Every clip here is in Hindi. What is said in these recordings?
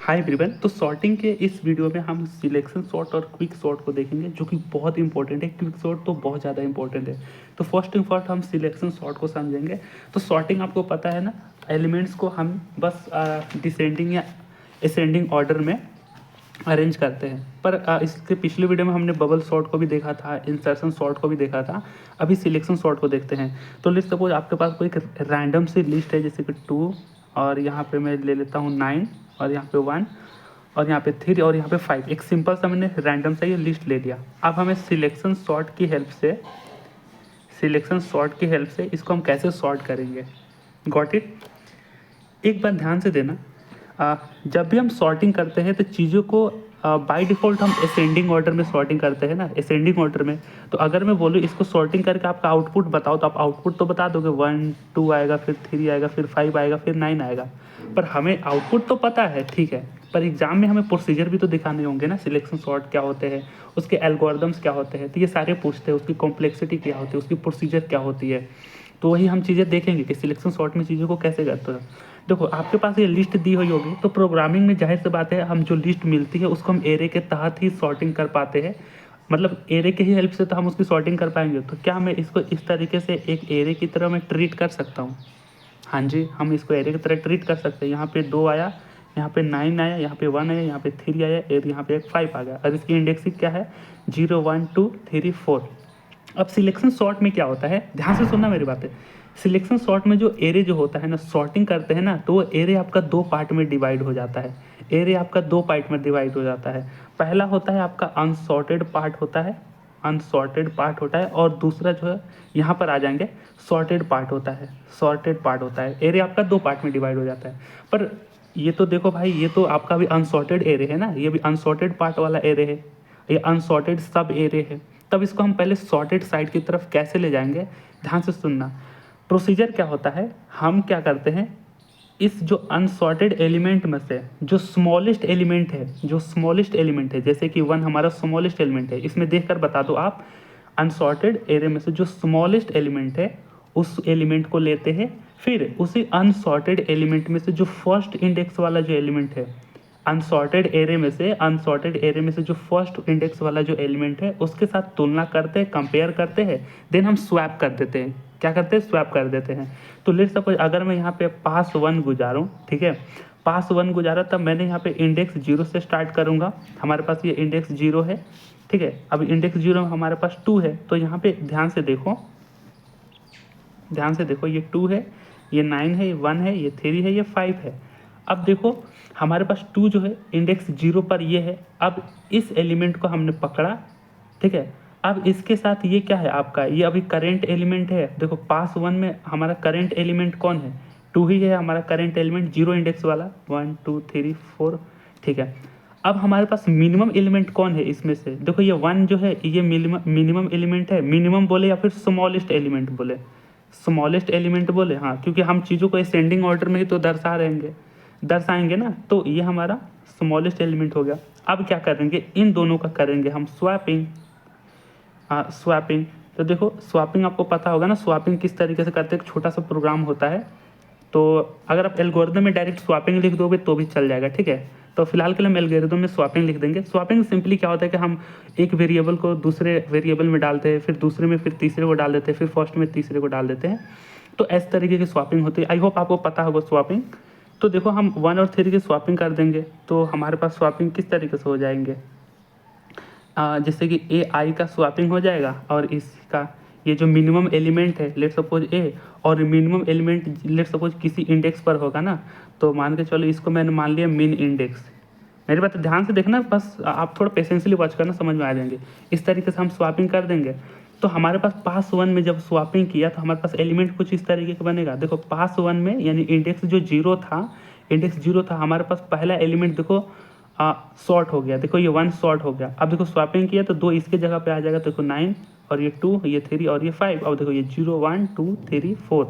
Hi everyone. तो सॉर्टिंग के इस वीडियो में हम सिलेक्शन सॉर्ट और क्विक सॉर्ट को देखेंगे, जो कि बहुत इंपॉर्टेंट है। क्विक सॉर्ट तो बहुत ज़्यादा इंपॉर्टेंट है। तो फर्स्ट एंड फर्स्ट हम सिलेक्शन सॉर्ट को समझेंगे। तो सॉर्टिंग आपको पता है ना, एलिमेंट्स को हम बस डिसेंडिंग या असेंडिंग ऑर्डर में अरेंज करते हैं। पर इसके पिछले वीडियो में हमने बबल सॉर्ट को भी देखा था, इंसर्शन सॉर्ट को भी देखा था। अभी सिलेक्शन सॉर्ट को देखते हैं। तो लेट्स सपोज आपके पास कोई एक रैंडम सी लिस्ट है, जैसे कि 2 और यहाँ पे मैं ले लेता हूँ 9 और यहाँ पे 1 और यहाँ पे 3 और यहाँ पे 5। एक सिंपल सा मैंने रैंडम सा ये लिस्ट ले लिया। अब हमें सिलेक्शन सॉर्ट की हेल्प से इसको हम कैसे सॉर्ट करेंगे। Got it. एक बार ध्यान से देना, जब भी हम सॉर्टिंग करते हैं तो चीज़ों को बाय डिफ़ॉल्ट हम असेंडिंग ऑर्डर में सॉर्टिंग करते हैं ना, असेंडिंग ऑर्डर में। तो अगर मैं बोलूँ इसको सॉर्टिंग करके आपका आउटपुट बताओ, तो आप आउटपुट तो बता दोगे, 1 2 आएगा, फिर 3 आएगा, फिर 5 आएगा, फिर 9 आएगा। पर हमें आउटपुट तो पता है, ठीक है, पर एग्जाम में हमें प्रोसीजर भी तो दिखाने होंगे ना। सिलेक्शन सॉर्ट क्या होते हैं, उसके एल्गोरिदम्स क्या होते हैं, तो ये सारे पूछते हैं। उसकी कॉम्प्लेक्सिटी क्या होती है, उसकी प्रोसीजर क्या होती है। तो वही हम चीज़ें देखेंगे कि सिलेक्शन सॉर्ट में चीज़ों को कैसे करते हैं। देखो आपके पास ये लिस्ट दी हुई होगी, तो प्रोग्रामिंग में जाहिर सी बात है, हम जो लिस्ट मिलती है उसको हम एरे के तहत ही सॉर्टिंग कर पाते हैं। मतलब एरे के ही हेल्प से तो हम उसकी सॉर्टिंग कर पाएंगे। तो क्या मैं इसको इस तरीके से एक एरे की तरह मैं ट्रीट कर सकता हूँ? हाँ जी, हम इसको एरे की तरह ट्रीट कर सकते हैं। यहाँ पे 2 आया, यहाँ पे 9 आया, यहाँ पे 1 आया, यहाँ पे 3 आया और यहाँ पे एक 5 आ गया। और इसकी इंडेक्सिंग क्या है? 0 1 2 3 4। अब सिलेक्शन सॉर्ट में क्या होता है, ध्यान से सुनना मेरी बातें। सिलेक्शन सॉर्ट में जो एरे जो होता है ना, सॉर्टिंग करते हैं ना, तो वो एरे आपका 2 पार्ट में डिवाइड हो जाता है। एरे आपका 2 पार्ट में डिवाइड हो जाता है। पहला होता है आपका अनसॉर्टेड पार्ट होता है, अनसॉर्टेड पार्ट होता है। और दूसरा जो है, यहाँ पर आ जाएंगे, सॉर्टेड पार्ट होता है, सॉर्टेड पार्ट होता है। एरे आपका 2 पार्ट में डिवाइड हो जाता है। पर ये तो देखो भाई, ये तो आपका भी अनसॉर्टेड एरे है ना, ये भी अनसॉर्टेड पार्ट वाला एरे है, ये अनसॉर्टेड सब एरे है। तब इसको हम पहले सॉर्टेड साइड की तरफ कैसे ले जाएंगे, ध्यान से सुनना। प्रोसीजर क्या होता है, हम क्या करते हैं, इस जो अनसॉर्टेड एलिमेंट में से जो स्मॉलेस्ट एलिमेंट है, जैसे कि 1 हमारा स्मॉलेस्ट एलिमेंट है, इसमें देखकर बता दो आप। अनसॉर्टेड एरे में से जो स्मॉलेस्ट एलिमेंट है, उस एलिमेंट को लेते हैं। फिर उसी अनसॉर्टेड एलिमेंट में से जो फर्स्ट इंडेक्स वाला जो एलिमेंट है, अनसॉर्टेड एरे में से जो फर्स्ट इंडेक्स वाला जो एलिमेंट है, उसके साथ तुलना करते हैं, कंपेयर करते हैं। देन हम स्वैप कर देते हैं। क्या करते हैं? स्वैप कर देते हैं। तो लेट्स सपोज अगर मैं यहाँ पे पास 1 गुजारूँ, ठीक है, पास 1 गुजारा, तब मैंने यहाँ पे इंडेक्स 0 से स्टार्ट करूँगा। हमारे पास ये इंडेक्स 0 है, ठीक है। अब इंडेक्स 0 में हमारे पास 2 है, तो यहाँ पे ध्यान से देखो, ये 2 है, ये 9 है, ये 1 है, ये 3 है, ये 5 है। अब देखो हमारे पास 2 जो है इंडेक्स 0 पर ये है। अब इस एलिमेंट को हमने पकड़ा, ठीक है। अब इसके साथ ये क्या है आपका, ये अभी करेंट एलिमेंट है। देखो पास 1 में हमारा करेंट एलिमेंट कौन है? 2 ही है हमारा करेंट एलिमेंट, 0 इंडेक्स वाला, 1 2 3 4, ठीक है। अब हमारे पास मिनिमम एलिमेंट कौन है इसमें से? देखो ये 1 जो है, ये मिनिमम एलिमेंट है। मिनिमम बोले या फिर स्मॉलेस्ट एलिमेंट बोले? स्मॉलेस्ट एलिमेंट बोले, हाँ, क्योंकि हम चीज़ों को असेंडिंग ऑर्डर में ही तो दर्शाएंगे ना। तो ये हमारा स्मॉलेस्ट एलिमेंट हो गया। अब क्या करेंगे, इन दोनों का करेंगे हम स्वैपिंग। स्वैपिंग, तो देखो स्वैपिंग आपको पता होगा ना, स्वैपिंग किस तरीके से करते हैं। एक छोटा सा प्रोग्राम होता है। तो अगर आप एल्गोरिदम में डायरेक्ट स्वैपिंग लिख दोगे तो भी चल जाएगा, ठीक है। तो फिलहाल के लिए हम एल्गोरिदम में स्वैपिंग लिख देंगे। स्वैपिंग सिंपली क्या होता है कि हम एक वेरिएबल को दूसरे वेरिएबल में डालते हैं, फिर दूसरे में फिर तीसरे को डाल देते हैं, फिर फर्स्ट में तीसरे को डाल देते हैं। तो इस तरीके की स्वैपिंग होती है। आई होप आपको पता होगा स्वैपिंग। तो देखो हम 1 और 3 की स्वैपिंग कर देंगे, तो हमारे पास स्वैपिंग किस तरीके से हो जाएंगे, जैसे कि ए आई का स्वैपिंग हो जाएगा, और इसका ये जो मिनिमम एलिमेंट है, लेट सपोज ए, और मिनिमम एलिमेंट लेट सपोज किसी इंडेक्स पर होगा ना, तो मान के चलो इसको मैंने मान लिया मिन इंडेक्स। मेरी बात ध्यान से देखना, बस आप थोड़ा पेशेंसली वॉच करना, समझ में आ जाएंगे। इस तरीके से हम स्वैपिंग कर देंगे। तो हमारे पास पास 1 में जब स्वैपिंग किया तो हमारे पास एलिमेंट कुछ इस तरीके का बनेगा। देखो पास 1 में यानी इंडेक्स जो 0 था, हमारे पास पहला एलिमेंट देखो शॉर्ट हो गया। देखो ये 1 शॉर्ट हो गया। अब देखो स्वैपिंग किया तो 2 इसके जगह पे आ जाएगा। देखो 9 और ये 2, ये 3 और ये 5। अब देखो ये 0 1 2 3 4।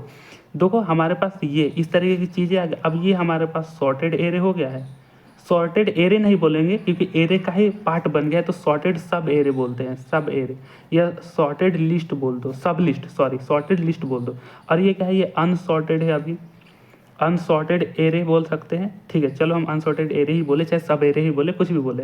देखो हमारे पास ये इस तरीके की चीज़ें आ गई। अब ये हमारे पास सॉर्टेड एरे हो गया है। सॉर्टेड एरे नहीं बोलेंगे क्योंकि एरे का ही पार्ट बन गया है, तो सॉर्टेड सब एरे बोलते हैं, सब एरे, या सॉर्टेड लिस्ट बोल दो, सब लिस्ट, सॉरी सॉर्टेड लिस्ट बोल दो। और ये क्या है, ये अनसॉर्टेड है अभी, अनसॉर्टेड एरे बोल सकते हैं, ठीक है। चलो हम अनसॉर्टेड एरे ही बोले, चाहे सब एरे ही बोले, कुछ भी बोले,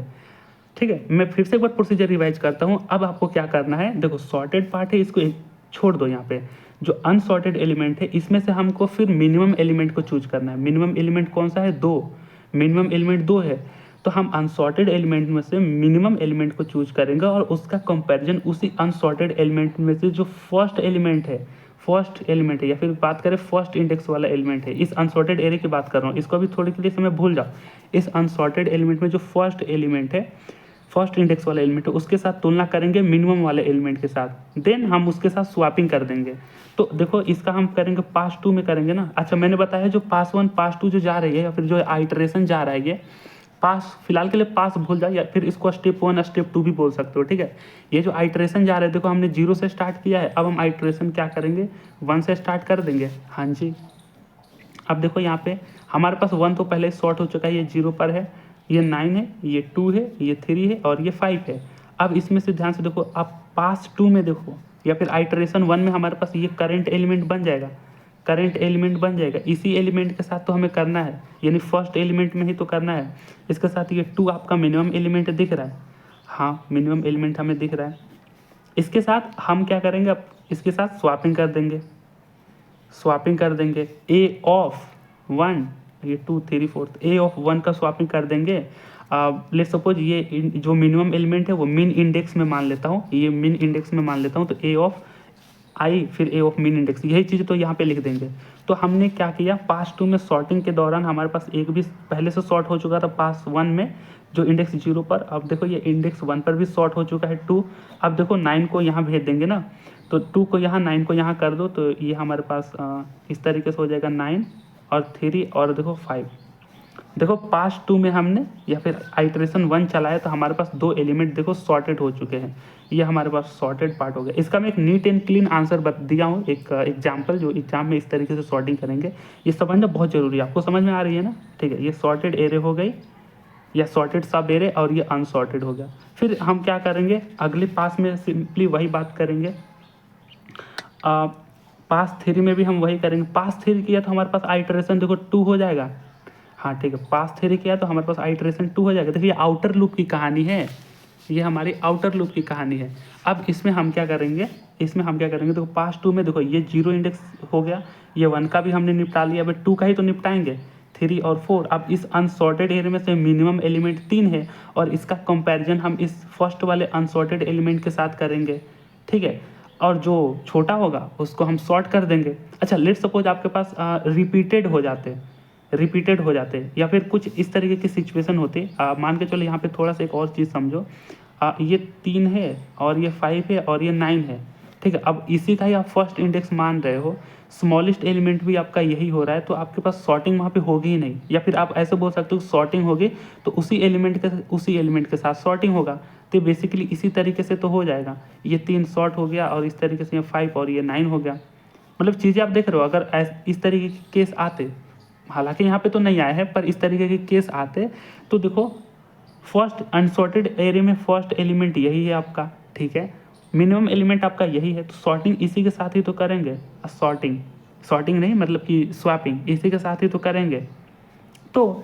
ठीक है। मैं फिर से एक बार प्रोसीजर रिवाइज करता हूँ। अब आपको क्या करना है, देखो सॉर्टेड पार्ट है, इसको एक छोड़ दो। यहाँ पे जो अनसॉर्टेड एलिमेंट है इसमें से हमको फिर मिनिमम एलिमेंट को चूज करना है। मिनिमम एलिमेंट कौन सा है, 2। मिनिमम एलिमेंट 2 है, तो हम अनसॉर्टेड एलिमेंट में से मिनिमम एलिमेंट को चूज करेंगे और उसका कंपैरिजन उसी अनसॉर्टेड एलिमेंट में से जो फर्स्ट एलिमेंट है, या फिर बात करें फर्स्ट इंडेक्स वाला एलिमेंट है, इस अनसॉर्टेड एरे की बात कर रहा हूँ, इसको अभी थोड़ी के लिए समय भूल जाओ। इस अनसॉर्टेड एलिमेंट में जो फर्स्ट एलिमेंट है, फर्स्ट इंडेक्स वाला एलिमेंट है, उसके साथ तुलना करेंगे मिनिमम वाले एलिमेंट के साथ, देन हम उसके साथ स्वैपिंग कर देंगे। तो देखो इसका हम करेंगे पास 2 में करेंगे ना। अच्छा मैंने बताया जो पास 1 पास 2 जो जा रही है, या फिर जो आइटरेशन जा रहा है, ये पास फिलहाल के लिए पास भूल जाओ, या फिर इसको स्टेप 1 स्टेप 2 भी बोल सकते हो, ठीक है। ये जो आइटरेशन जा रहा है, देखो हमने 0 से स्टार्ट किया है, अब हम आइटरेशन क्या करेंगे, 1 से स्टार्ट कर देंगे। हाँ जी, अब देखो यहाँ पे हमारे पास 1 तो पहले शॉर्ट हो चुका है, ये 0 पर है, ये 9 है, ये 2 है, ये 3 है और ये 5 है। अब इसमें से ध्यान से देखो, अब पास 2 में देखो, या फिर आइटरेशन 1 में हमारे पास ये करंट एलिमेंट बन जाएगा, करंट एलिमेंट बन जाएगा। इसी एलिमेंट के साथ तो हमें करना है, यानी फर्स्ट एलिमेंट में ही तो करना है। इसके साथ ये 2 आपका मिनिमम एलिमेंट दिख रहा है, हाँ मिनिमम एलिमेंट हमें दिख रहा है। इसके साथ हम क्या करेंगे, अब इसके साथ स्वैपिंग कर देंगे, स्वैपिंग कर देंगे। ए ऑफ 1, ये 2 3 4, ए ऑफ 1 का स्वैपिंग कर देंगे। लेट सपोज ये जो मिनिमम एलिमेंट है वो मिन इंडेक्स में मान लेता हूँ, ये मिन इंडेक्स में मान लेता हूँ, तो ए ऑफ आई फिर ए ऑफ मिन इंडेक्स, यही चीज़ तो यहाँ पे लिख देंगे। तो हमने क्या किया, पास 2 में सॉर्टिंग के दौरान हमारे पास एक भी पहले से सॉर्ट हो चुका था पास 1 में, जो इंडेक्स 0 पर। अब देखो ये इंडेक्स 1 पर भी सॉर्ट हो चुका है 2। अब देखो 9 को यहाँ भेज देंगे ना, तो 2 को यहाँ 9 को यहाँ कर दो, तो ये हमारे पास इस तरीके से हो जाएगा 9 और 3 और देखो 5। देखो पास 2 में हमने या फिर आइटरेशन 1 चलाया तो हमारे पास 2 एलिमेंट देखो सॉर्टेड हो चुके हैं, ये हमारे पास सॉर्टेड पार्ट हो गया। इसका मैं एक नीट एंड क्लीन आंसर दिया हूँ, एक एग्जाम्पल जो एग्जाम में इस तरीके से सॉर्टिंग करेंगे, ये समझना बहुत जरूरी है। आपको समझ में आ रही है ना, ठीक है। ये सॉर्टेड एरे हो गई, या सॉर्टेड सब एरे, और ये अनसॉर्टेड हो गया। फिर हम क्या करेंगे, अगले पास में सिंपली वही बात करेंगे। पास 3 में भी हम वही करेंगे। पास 3 किया तो हमारे पास आइटरेशन देखो 2 हो जाएगा, हाँ ठीक है। पास 3 किया तो हमारे पास आइटरेशन 2 हो जाएगा। देखिए आउटर लूप की कहानी है, ये हमारी आउटर लूप की कहानी है। अब इसमें हम क्या करेंगे, देखो पास 2 में देखो ये 0 इंडेक्स हो गया, ये 1 का भी हमने निपटा लिया, अब 2 का ही तो निपटाएंगे, 3 और 4। अब इस अनसॉर्टेड एरिया में से मिनिमम एलिमेंट 3 है, और इसका कंपैरिजन हम इस फर्स्ट वाले अनसॉर्टेड एलिमेंट के साथ करेंगे, ठीक है। और जो छोटा होगा उसको हम सॉर्ट कर देंगे। अच्छा लेट सपोज आपके पास रिपीटेड हो जाते, या फिर कुछ इस तरीके की सिचुएशन होती, मान के चलो यहाँ पे थोड़ा सा एक और चीज़ समझो। ये 3 है और ये 5 है और ये 9 है, ठीक है। अब इसी का ही आप फर्स्ट इंडेक्स मान रहे हो, स्मॉलेस्ट एलिमेंट भी आपका यही हो रहा है, तो आपके पास सॉर्टिंग वहाँ पे होगी ही नहीं। या फिर आप ऐसे बोल सकते हो सॉर्टिंग होगी तो उसी एलिमेंट के साथ सॉर्टिंग होगा, तो बेसिकली इसी तरीके से तो हो जाएगा। ये 3 शॉर्ट हो गया और इस तरीके से ये 5 और ये 9 हो गया। मतलब चीज़ें आप देख रहे हो, अगर इस तरीके के केस आते, हालांकि यहाँ पे तो नहीं आए हैं, पर इस तरीके के केस आते तो देखो फर्स्ट अनसॉर्टेड एरे में फर्स्ट एलिमेंट यही है आपका, ठीक है। मिनिमम एलिमेंट आपका यही है, तो सॉर्टिंग इसी के साथ ही तो करेंगे। सॉर्टिंग नहीं मतलब कि स्वैपिंग इसी के साथ ही तो करेंगे, तो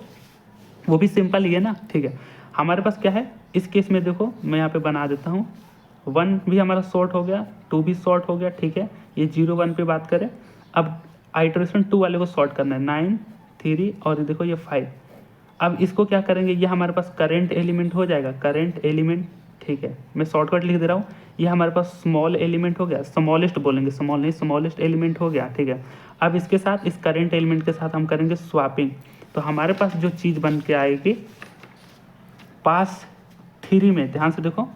वो भी सिंपल ही है ना, ठीक है। हमारे पास क्या है इस केस में, देखो मैं यहाँ पे बना देता हूँ। 1 भी हमारा शॉर्ट हो गया, 2 भी शॉर्ट हो गया, ठीक है। ये 0 1 पे बात करें, अब आइटरेशन 2 वाले को शॉर्ट करना है, 9 3 और ये देखो ये 5। अब इसको क्या करेंगे, ये हमारे पास करेंट एलिमेंट हो जाएगा, करेंट एलिमेंट, ठीक है। मैं शॉर्टकट लिख दे रहा हूँ, ये हमारे पास स्मॉल एलिमेंट हो गया, स्मॉलेस्ट बोलेंगे, स्मॉल नहीं स्मॉलेस्ट एलिमेंट हो गया, ठीक है। अब इसके साथ इस करेंट एलिमेंट के साथ हम करेंगे स्वैपिंग, तो हमारे पास जो चीज़ बन के आएगी पास 3 में, ध्यान से देखो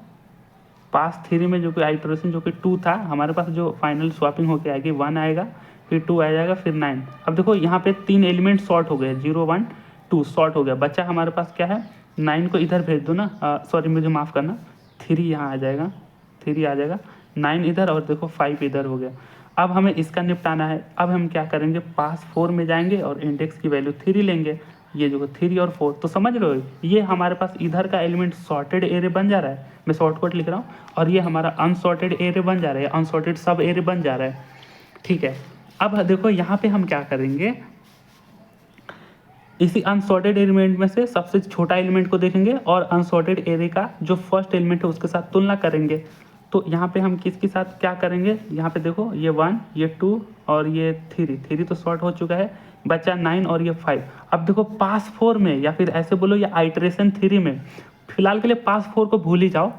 पास 3 में जो कि आइटरेशन जो कि 2 था, हमारे पास जो फाइनल स्वैपिंग होके आएगी 1 आएगा, फिर 2 आ जाएगा, फिर 9। अब देखो यहाँ पे 3 एलिमेंट शॉर्ट हो गए, 0 1 2 शॉर्ट हो गया, बच्चा हमारे पास क्या है 9 को इधर भेज दो ना, सॉरी मुझे माफ़ करना, 3 यहाँ आ जाएगा, 3 आ जाएगा, 9 इधर और देखो 5 इधर हो गया। अब हमें इसका निपटाना है। अब हम क्या करेंगे, पास 4 में जाएंगे और इंडेक्स की वैल्यू 3 लेंगे, ये जो 3 और 4, तो समझ रहे हो ये हमारे पास इधर का एलिमेंट सॉर्टेड एरे बन जा रहा है, मैं शॉर्टकट लिख रहा हूँ, और ये हमारा अनसॉर्टेड एरे बन जा रहा है, अनसॉर्टेड सब एरे बन जा रहा है, ठीक है। अब देखो यहाँ पे हम क्या करेंगे, इसी अनसॉर्टेड एलिमेंट में से सबसे छोटा एलिमेंट को देखेंगे और अनसॉर्टेड एरे का जो फर्स्ट एलिमेंट है उसके साथ तुलना करेंगे। तो यहाँ पे हम किसके साथ क्या करेंगे, यहाँ पे देखो ये 1, ये 2 और ये 3 तो सॉर्ट हो चुका है, बचा 9 और ये 5। अब देखो पास 4 में या फिर ऐसे बोलो या आइटरेशन 3 में, फिलहाल के लिए पास 4 को भूल ही जाओ,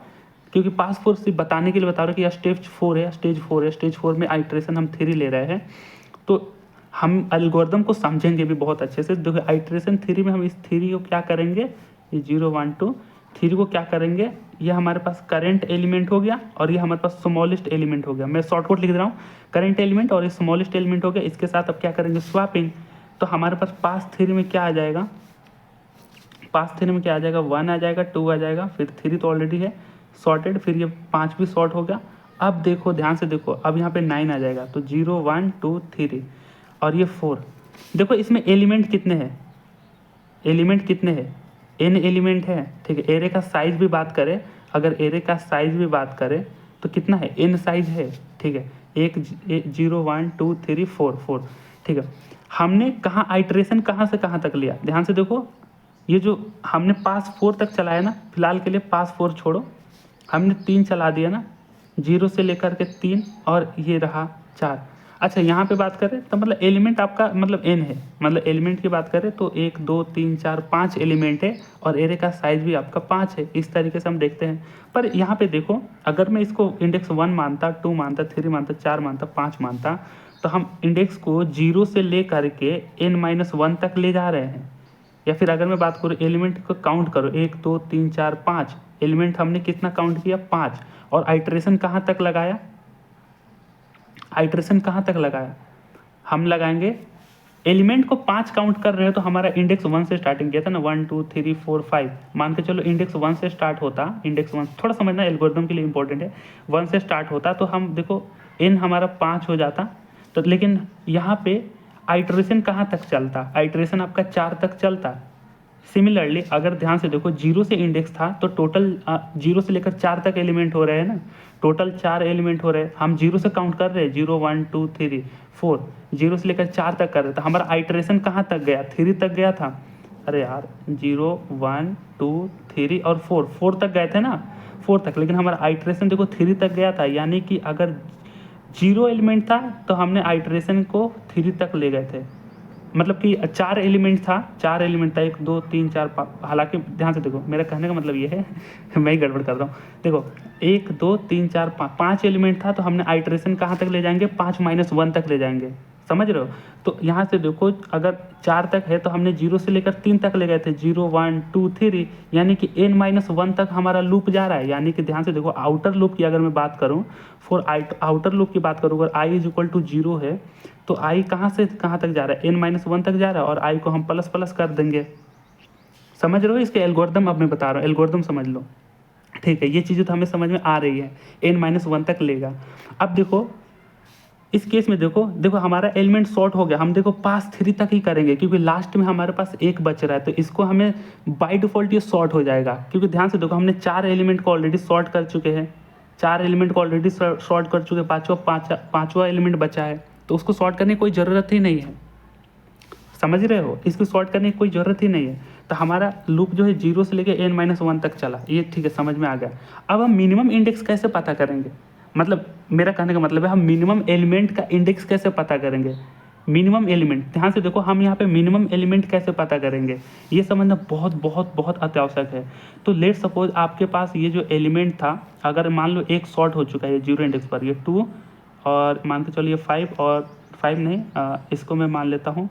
क्योंकि पास 4 सिर्फ बताने के लिए बता रहे हो कि यह स्टेज 4 है, स्टेज 4 में आइटरेशन हम 3 ले रहे हैं। तो हम एल्गोरिदम को समझेंगे भी बहुत अच्छे से। देखो आइटरेशन 3 में हम इस 3 को क्या करेंगे, ये 0 1 2 3 को क्या करेंगे, ये हमारे पास करंट एलिमेंट हो गया और ये हमारे पास स्मॉलेस्ट एलिमेंट हो गया। मैं शॉर्टकट लिख रहा हूँ, करंट एलिमेंट और ये स्मॉलेस्ट एलिमेंट हो गया। इसके साथ अब क्या करेंगे, स्वैपिंग। तो हमारे पास पास 3 में क्या आ जाएगा, पास 3 में क्या आ जाएगा, 1 आ जाएगा, 2 आ जाएगा, फिर 3 तो ऑलरेडी है सॉर्टेड, फिर ये 5 भी सॉर्ट हो गया। अब देखो ध्यान से देखो, अब यहाँ पे 9 आ जाएगा, तो 0 1 2 3 और ये 4। देखो इसमें एलिमेंट कितने हैं, एलिमेंट कितने हैं, n एलिमेंट है, ठीक है। एरे का साइज भी बात करें, अगर एरे का साइज भी बात करें तो कितना है, n साइज है, ठीक है। 0 1 2 3 4, ठीक है। हमने कहाँ आइटरेशन कहाँ से कहाँ तक लिया, ध्यान से देखो, ये जो हमने पास 4 तक चलाया ना, फिलहाल के लिए पास 4 छोड़ो, हमने 3 चला दिया ना, 0 से लेकर के 3 और ये रहा 4। अच्छा यहाँ पे बात करें तो मतलब एलिमेंट आपका मतलब n है, मतलब एलिमेंट की बात करें तो 1 2 3 4 5 एलिमेंट है और एरे का साइज भी आपका 5 है। इस तरीके से हम देखते हैं। पर यहाँ पे देखो, अगर मैं इसको इंडेक्स 1 मानता, 2 मानता, 3 मानता, 4 मानता, 5 मानता, तो हम इंडेक्स को 0 से ले करके n-1 तक ले जा रहे हैं। या फिर अगर मैं बात करूँ एलिमेंट को काउंट करो, 1 2 3 4 5 एलिमेंट हमने कितना काउंट किया, 5। और आइटरेशन कहाँ तक लगाया, आइटरेशन कहाँ तक लगाया, हम लगाएंगे एलिमेंट को 5 काउंट कर रहे हो तो हमारा इंडेक्स 1 से स्टार्टिंग किया था ना, 1 2 3 4 5, मान के चलो इंडेक्स 1 से स्टार्ट होता, इंडेक्स 1 थोड़ा समझना एल्गोरिथम के लिए इंपॉर्टेंट है, 1 से स्टार्ट होता तो हम देखो n हमारा 5 हो जाता। तो लेकिन यहाँ पे आइटरेशन कहाँ तक चलता, आइटरेशन आपका 4 तक चलता। सिमिलरली अगर ध्यान से देखो 0 से इंडेक्स था तो टोटल 0 से लेकर 4 तक एलिमेंट हो रहे हैं ना, टोटल 4 एलिमेंट हो रहे हैं, हम 0 से काउंट कर रहे हैं, 0 1 2 3 4, 0 से लेकर 4 तक कर रहे थे। हमारा आइटरेशन कहाँ तक गया, 3 तक गया था, अरे यार 0 1 2 3 और 4 तक गए थे ना, 4 तक, लेकिन हमारा आइटरेशन देखो 3 तक गया था। यानी कि अगर 0 एलिमेंट था तो हमने आइटरेशन को 3 तक ले गए थे, मतलब कि 4 एलिमेंट था, 4 एलिमेंट था, 1 2 3 4 5। हालांकि ध्यान से देखो, मेरा कहने का मतलब ये है मैं ही गड़बड़ कर रहा हूँ। देखो 1 2 3 4 5 एलिमेंट था तो हमने आइटरेशन कहाँ तक ले जाएंगे, 5-1 तक ले जाएंगे, समझ रहे हो। तो यहाँ से देखो अगर 4 तक है तो हमने 0 से लेकर 3 तक ले गए थे, 0 1 2 3, यानी कि n-1 तक हमारा लूप जा रहा है। यानी कि ध्यान से देखो आउटर लूप की अगर मैं बात करूँ, फॉर आउटर लूप की बात करूँ, अगर i = 0 है तो i कहाँ से कहाँ तक जा रहा है, n-1 तक जा रहा है, और i को हम प्लस प्लस कर देंगे। समझ रहे हो, इसके एल्गोरिदम अब मैं बता रहा हूँ, एल्गोरिदम समझ लो, ठीक है। ये चीज़ें तो हमें समझ में आ रही है, n-1 तक लेगा। अब देखो इस केस में देखो हमारा एलिमेंट शॉर्ट हो गया, हम देखो पास 3 तक ही करेंगे क्योंकि लास्ट में हमारे पास 1 बच रहा है, तो इसको हमें बाय डिफ़ॉल्ट ये शॉर्ट हो जाएगा। क्योंकि ध्यान से देखो हमने 4 एलिमेंट को ऑलरेडी शॉर्ट कर चुके हैं, 4 एलिमेंट को ऑलरेडी शॉर्ट कर चुके, पाँचवा एलिमेंट बचा है, तो उसको शॉर्ट करने की कोई ज़रूरत ही नहीं है। समझ रहे हो, इसको शॉर्ट करने की कोई ज़रूरत ही नहीं है। तो हमारा लूप जो है 0 से लेकर n-1 तक चला, ये ठीक है, समझ में आ गया। अब हम मिनिमम इंडेक्स कैसे पता करेंगे, मतलब मेरा कहने का मतलब है हम मिनिमम एलिमेंट का इंडेक्स कैसे पता करेंगे। मिनिमम एलिमेंट, ध्यान से देखो हम यहाँ पे मिनिमम एलिमेंट कैसे पता करेंगे, ये समझना बहुत बहुत बहुत अत्यावश्यक है। तो लेट सपोज आपके पास ये जो एलिमेंट था, अगर मान लो एक शॉर्ट हो चुका है ये 0 इंडेक्स पर, ये 2 और मान के चलो ये 5 और 5 नहीं, इसको मैं मान लेता हूँ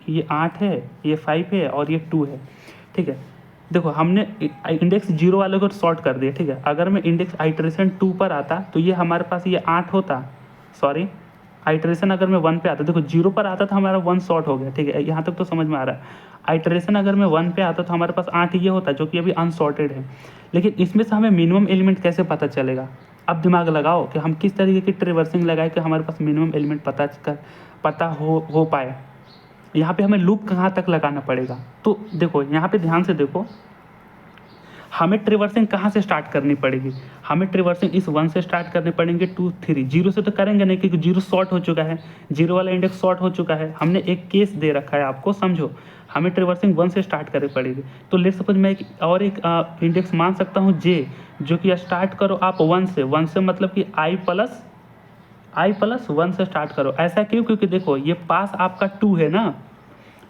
ये 8 है, ये 5 है और ये 2 है, ठीक है। देखो हमने इंडेक्स 0 वाले को शॉर्ट कर दिया, ठीक है। अगर मैं इंडेक्स आइटरेशन 2 पर आता तो ये हमारे पास ये 8 होता, सॉरी आइटरेशन अगर मैं 1 पे आता, देखो 0 पर आता तो हमारा 1 शॉर्ट हो गया, ठीक है, यहाँ तक तो समझ में आ रहा है। आइटरेशन अगर मैं 1 पे आता तो हमारे पास 8 ये होता जो कि अभी अनसॉर्टेड है। लेकिन इसमें से हमें मिनिमम एलिमेंट कैसे पता चलेगा, अब दिमाग लगाओ कि हम किस तरीके की ट्रिवर्सिंग लगाए कि हमारे पास मिनिमम एलिमेंट पता हो पाए। यहाँ पे हमें लूप कहाँ तक लगाना पड़ेगा, तो देखो यहाँ पे ध्यान से देखो, हमें ट्रिवर्सिंग कहाँ से स्टार्ट करनी पड़ेगी, हमें ट्रिवर्सिंग इस 1 से स्टार्ट करने पड़ेंगे 2 3, 0 से तो करेंगे नहीं क्योंकि 0 शॉर्ट हो चुका है, 0 वाला इंडेक्स शॉर्ट हो चुका है। हमने एक केस दे रखा है आपको, समझो, हमें ट्रिवर्सिंग 1 से स्टार्ट करनी पड़ेगी। तो लेट सपोज मैं एक इंडेक्स मान सकता हूँ j, जो कि स्टार्ट करो आप 1 से, 1 से मतलब कि i प्लस 1 से स्टार्ट करो। ऐसा क्यों, क्योंकि देखो ये पास आपका 2 है ना,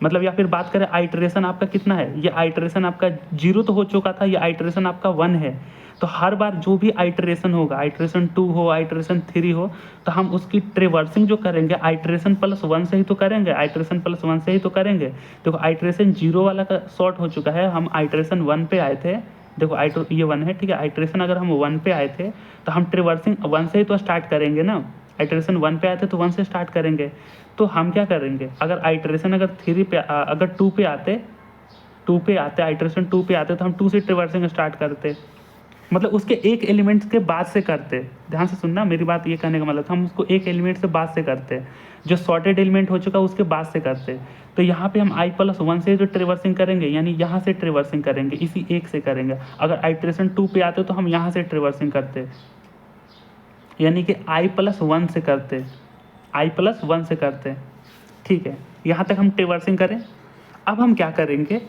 मतलब, या फिर बात करें आइटरेशन आपका कितना है, ये आइटरेशन आपका 0 तो हो चुका था, ये आइटरेशन आपका 1 है। तो हर बार जो भी आइटरेशन होगा, आइटरेशन 2 हो, आइटरेशन 3 हो, तो हम उसकी ट्रिवर्सिंग जो करेंगे आइटरेशन प्लस 1 से ही तो करेंगे, आइटरेशन प्लस 1 से ही तो करेंगे। देखो आइटरेशन 0 वाला का शॉर्ट हो चुका है, हम आइटरेशन 1 पे आए थे। देखो ये 1 है, ठीक है। आइटरेशन अगर हम 1 पे आए थे तो हम ट्रिवर्सिंग 1 से ही तो स्टार्ट करेंगे ना। आइटरेशन 1 पे आए थे तो 1 से स्टार्ट करेंगे। तो हम क्या करेंगे, अगर आइटरेशन अगर 3 पे अगर 2 पे आते, आइटरेशन 2 पे आते तो हम 2 से ट्रिवर्सिंग स्टार्ट करते, मतलब उसके एक एलिमेंट्स के बाद से करते। ध्यान से सुनना मेरी बात, ये कहने का मतलब हम उसको एक एलिमेंट से बाद से करते, जो सॉर्टेड एलिमेंट हो चुका उसके बाद से करते। तो यहाँ पे हम i प्लस 1 से जो ट्रिवर्सिंग करेंगे, यानी यहाँ से ट्रिवर्सिंग करेंगे, इसी एक से करेंगे। अगर आइटरेशन 2 पे आते तो हम यहाँ से ट्रिवर्सिंग करते, यानी कि i प्लस 1 से करते, i प्लस 1 से करते, ठीक है। यहाँ तक हम ट्रिवर्सिंग करें। अब हम क्या करेंगे,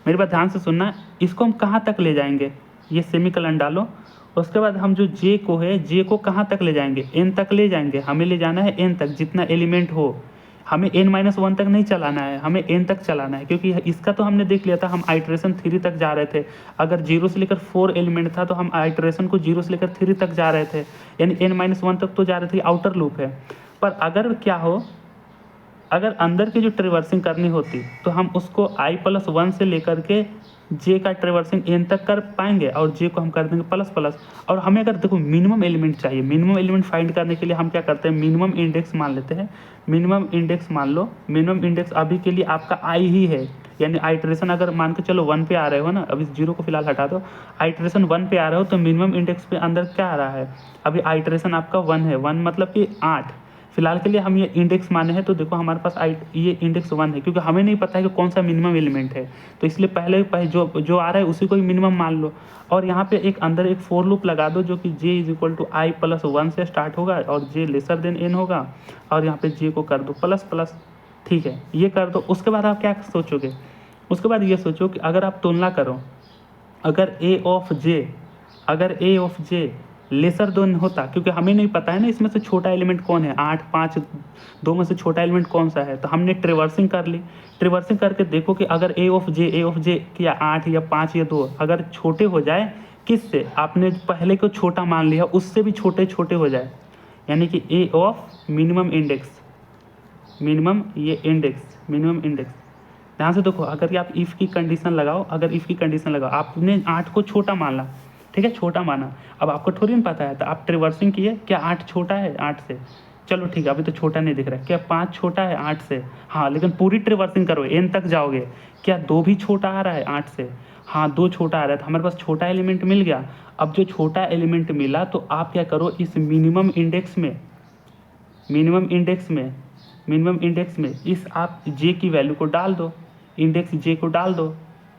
मेरी बात ध्यान से सुनना, इसको हम कहाँ तक ले जाएंगे, ये सेमीकलन डालो। उसके बाद हम जो j को है, j को कहाँ तक ले जाएंगे, n तक ले जाएंगे। हमें ले जाना है n तक, जितना एलिमेंट हो। हमें n-1 तक नहीं चलाना है, हमें n तक चलाना है, क्योंकि इसका तो हमने देख लिया था, हम आइटरेशन 3 तक जा रहे थे। अगर 0 से लेकर 4 एलिमेंट था तो हम आइटरेशन को 0 से लेकर 3 तक जा रहे थे, यानी n-1 तक तो जा रहे थे, आउटर लूप है। पर अगर क्या हो, अगर अंदर की जो ट्रिवर्सिंग करनी होती तो हम उसको i प्लस 1 से लेकर के j का ट्रिवर्सिंग n तक कर पाएंगे, और j को हम कर देंगे प्लस प्लस। और हमें अगर देखो मिनिमम एलिमेंट चाहिए, मिनिमम एलिमेंट फाइंड करने के लिए हम क्या करते हैं, मिनिमम इंडेक्स मान लेते हैं। मिनिमम इंडेक्स मान लो, मिनिमम इंडेक्स अभी के लिए आपका i ही है, यानी आइटरेशन अगर मान के चलो 1 पे आ रहे हो ना, अभी 0 को फिलहाल हटा दो, आइटरेशन 1 पे आ रहे हो तो मिनिमम इंडेक्स पे अंदर क्या आ रहा है, अभी आइटरेशन आपका 1 है, 1 मतलब कि 8। फिलहाल के लिए हम ये इंडेक्स माने हैं, तो देखो हमारे पास ये इंडेक्स 1 है, क्योंकि हमें नहीं पता है कि कौन सा मिनिमम एलिमेंट है, तो इसलिए पहले जो आ रहा है उसी को ही मिनिमम मान लो। और यहाँ पे एक अंदर एक फोर लूप लगा दो, जो कि j is equal to i plus 1 से स्टार्ट होगा और j लेसर देन n होगा, और यहाँ पे j को कर दो प्लस प्लस, ठीक है, ये कर दो। उसके बाद आप क्या सोचोगे, उसके बाद ये सोचो कि अगर आप तुलना करो, अगर a of j lesser than होता, क्योंकि हमें नहीं पता है ना इसमें से छोटा एलिमेंट कौन है, 8 5 2 में से छोटा एलिमेंट कौन सा है, तो हमने ट्रिवर्सिंग कर ली। ट्रिवर्सिंग करके देखो कि अगर a ऑफ j क्या 8 या 5 या 2 अगर छोटे हो जाए, किससे, आपने पहले को छोटा मान लिया उससे भी छोटे छोटे हो जाए, यानी कि a of minimum index, minimum index. ध्यान से देखो, अगर आप इफ़ की कंडीशन लगाओ, आपने 8 को छोटा माना, ठीक है, छोटा माना। अब आपको थोड़ी ना पता है, तो आप ट्रिवर्सिंग किए, क्या 8 छोटा है 8 से, चलो ठीक है, अभी तो छोटा नहीं दिख रहा है, क्या 5 छोटा है 8 से, हाँ, लेकिन पूरी ट्रिवर्सिंग करो n तक जाओगे, क्या 2 भी छोटा आ रहा है 8 से, हाँ 2 छोटा आ रहा है, तो हमारे पास छोटा एलिमेंट मिल गया। अब जो छोटा एलिमेंट मिला तो आप क्या करो, इस मिनिमम इंडेक्स में इस आप j की वैल्यू को डाल दो, इंडेक्स j को डाल दो,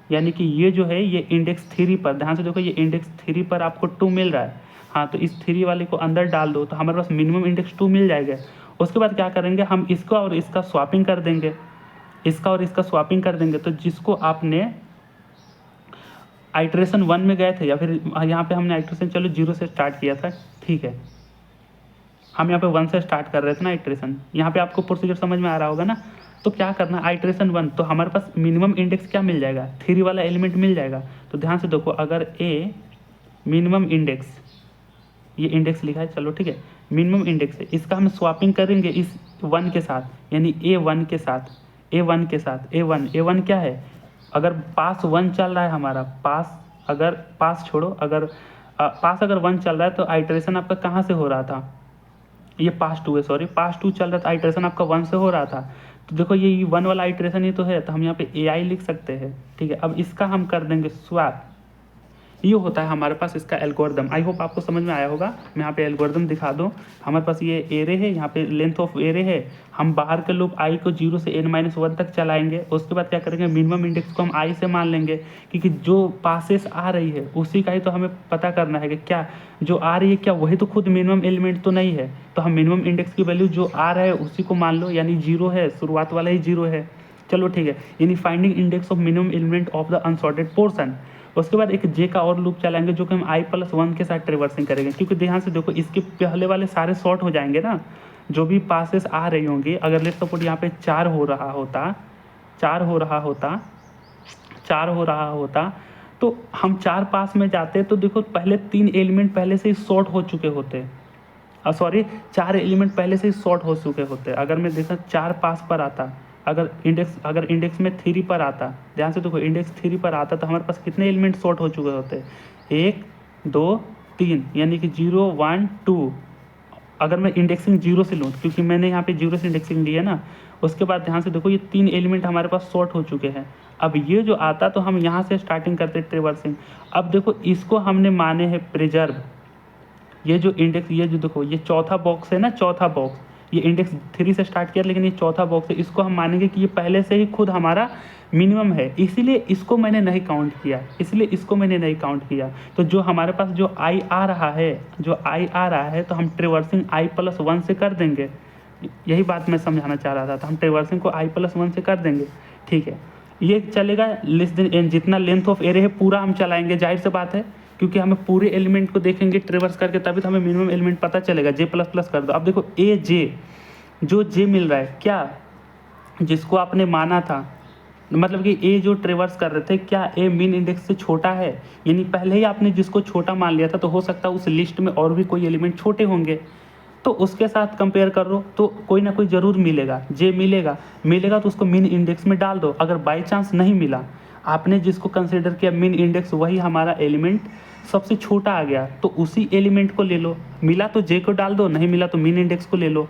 यानी कि ये जो है ये इंडेक्स 3 पर, ध्यान से देखो, ये इंडेक्स 3 पर आपको 2 मिल रहा है, हाँ, तो इस 3 वाले को अंदर डाल दो, तो हमारे पास मिनिमम इंडेक्स 2 मिल जाएगा। उसके बाद क्या करेंगे, हम इसका और इसका स्वैपिंग कर देंगे, तो जिसको आपने आइटरेशन 1 में गए थे, या फिर यहाँ पे हमने आइटरेशन चलो 0 से स्टार्ट किया था, ठीक है, हम यहाँ पे 1 से स्टार्ट कर रहे थे ना आइटरेशन, यहाँ पे आपको प्रोसीजर समझ में आ रहा होगा ना। तो क्या करना, आइटरेशन 1, तो हमारे पास मिनिमम इंडेक्स क्या मिल जाएगा, 3 वाला एलिमेंट मिल जाएगा। तो ध्यान से देखो, अगर a मिनिमम इंडेक्स, ये इंडेक्स लिखा है, चलो ठीक है, मिनिमम इंडेक्स है, इसका हम स्वैपिंग करेंगे इस 1 के साथ, यानी a1 के साथ, a1 क्या है, अगर पास 1 चल रहा है हमारा, पास छोड़ो, अगर पास अगर 1 चल रहा है तो आइटरेशन आपका कहाँ से हो रहा था, ये पास 2 है, सॉरी, पास 2 चल रहा था, आइटरेशन आपका 1 से हो रहा था। तो देखो ये 1 वाला आइटरेशन ही तो है, तो हम यहाँ पे ai लिख सकते हैं, ठीक है। अब इसका हम कर देंगे स्वैप, ये होता है हमारे पास इसका एल्गोरिदम। आई होप आपको समझ में आया होगा। मैं यहाँ पे एल्गोरिदम दिखा दूँ। हमारे पास ये एरे है, यहाँ पे लेंथ ऑफ एरे है। हम बाहर के लूप आई को 0 से n-1 तक चलाएंगे। उसके बाद क्या करेंगे, मिनिमम इंडेक्स को हम आई से मान लेंगे, क्योंकि जो पासेस आ रही है उसी का ही तो हमें पता करना है कि क्या जो आ रही है क्या वही तो खुद मिनिमम एलिमेंट तो नहीं है। तो हम मिनिमम इंडेक्स की वैल्यू जो आ रहा है उसी को मान लो, यानी 0 है, शुरुआत वाला ही 0 है। चलो ठीक है, यानी finding index of minimum element of the unsorted portion. उसके बाद एक जे का और लूप चलाएंगे जो कि हम i+1 के साथ ट्रेवर्सिंग करेंगे, क्योंकि ध्यान से देखो इसके पहले वाले सारे शॉर्ट हो जाएंगे ना, जो भी पासेस आ रही होंगी। अगर लेट्स सपोज यहाँ पे 4 हो रहा होता तो हम 4 पास में जाते तो देखो पहले 3 एलिमेंट पहले से ही शॉर्ट हो चुके होते, 4 एलिमेंट पहले से ही शॉर्ट हो चुके होते। अगर मैं देखा 4 पास पर आता, अगर इंडेक्स में 3 पर आता, ध्यान से देखो इंडेक्स 3 पर आता तो हमारे पास कितने एलिमेंट शॉर्ट हो चुके होते, 1 2 3, यानी कि 0 1 2। अगर मैं इंडेक्सिंग 0 से लूँ, क्योंकि मैंने यहाँ पे 0 से इंडेक्सिंग ली है ना, उसके बाद ध्यान से देखो ये 3 एलिमेंट हमारे पास शॉर्ट हो चुके हैं। अब ये जो आता तो हम यहाँ से स्टार्टिंग करते ट्रेवर्सिंग। अब देखो इसको हमने माने हैं प्रिजर्व। ये जो इंडेक्स, ये जो देखो ये चौथा बॉक्स है ना, चौथा बॉक्स, ये इंडेक्स 3 से स्टार्ट किया लेकिन ये चौथा बॉक्स है, इसको हम मानेंगे कि ये पहले से ही खुद हमारा मिनिमम है, इसीलिए इसको मैंने नहीं काउंट किया। तो जो हमारे पास जो आई आ रहा है तो हम ट्रेवर्सिंग i+1 से कर देंगे। यही बात मैं समझाना चाह रहा था, तो हम ट्रेवर्सिंग को i+1 से कर देंगे। ठीक है, ये चलेगा लेस देन n, जितना लेंथ ऑफ एरे है पूरा हम चलाएंगे, जाहिर सी बात है, क्योंकि हमें पूरे एलिमेंट को देखेंगे ट्रेवर्स करके, तभी तो हमें मिनिमम एलिमेंट पता चलेगा। j++ कर दो। अब देखो ए जे, जो जे मिल रहा है क्या, जिसको आपने माना था, मतलब कि ए जो ट्रेवर्स कर रहे थे, क्या ए मीन इंडेक्स से छोटा है, यानी पहले ही आपने जिसको छोटा मान लिया था, तो हो सकता है उस लिस्ट में और भी कोई एलिमेंट छोटे होंगे, तो उसके साथ कंपेयर करो तो कोई ना कोई ज़रूर मिलेगा, जे मिलेगा तो उसको मीन इंडेक्स में डाल दो। अगर बाई चांस नहीं मिला, आपने जिसको कंसिडर किया मीन इंडेक्स वही हमारा एलिमेंट सबसे छोटा आ गया, तो उसी एलिमेंट को ले लो। मिला तो जे को डाल दो, नहीं मिला तो मीन इंडेक्स को ले लो।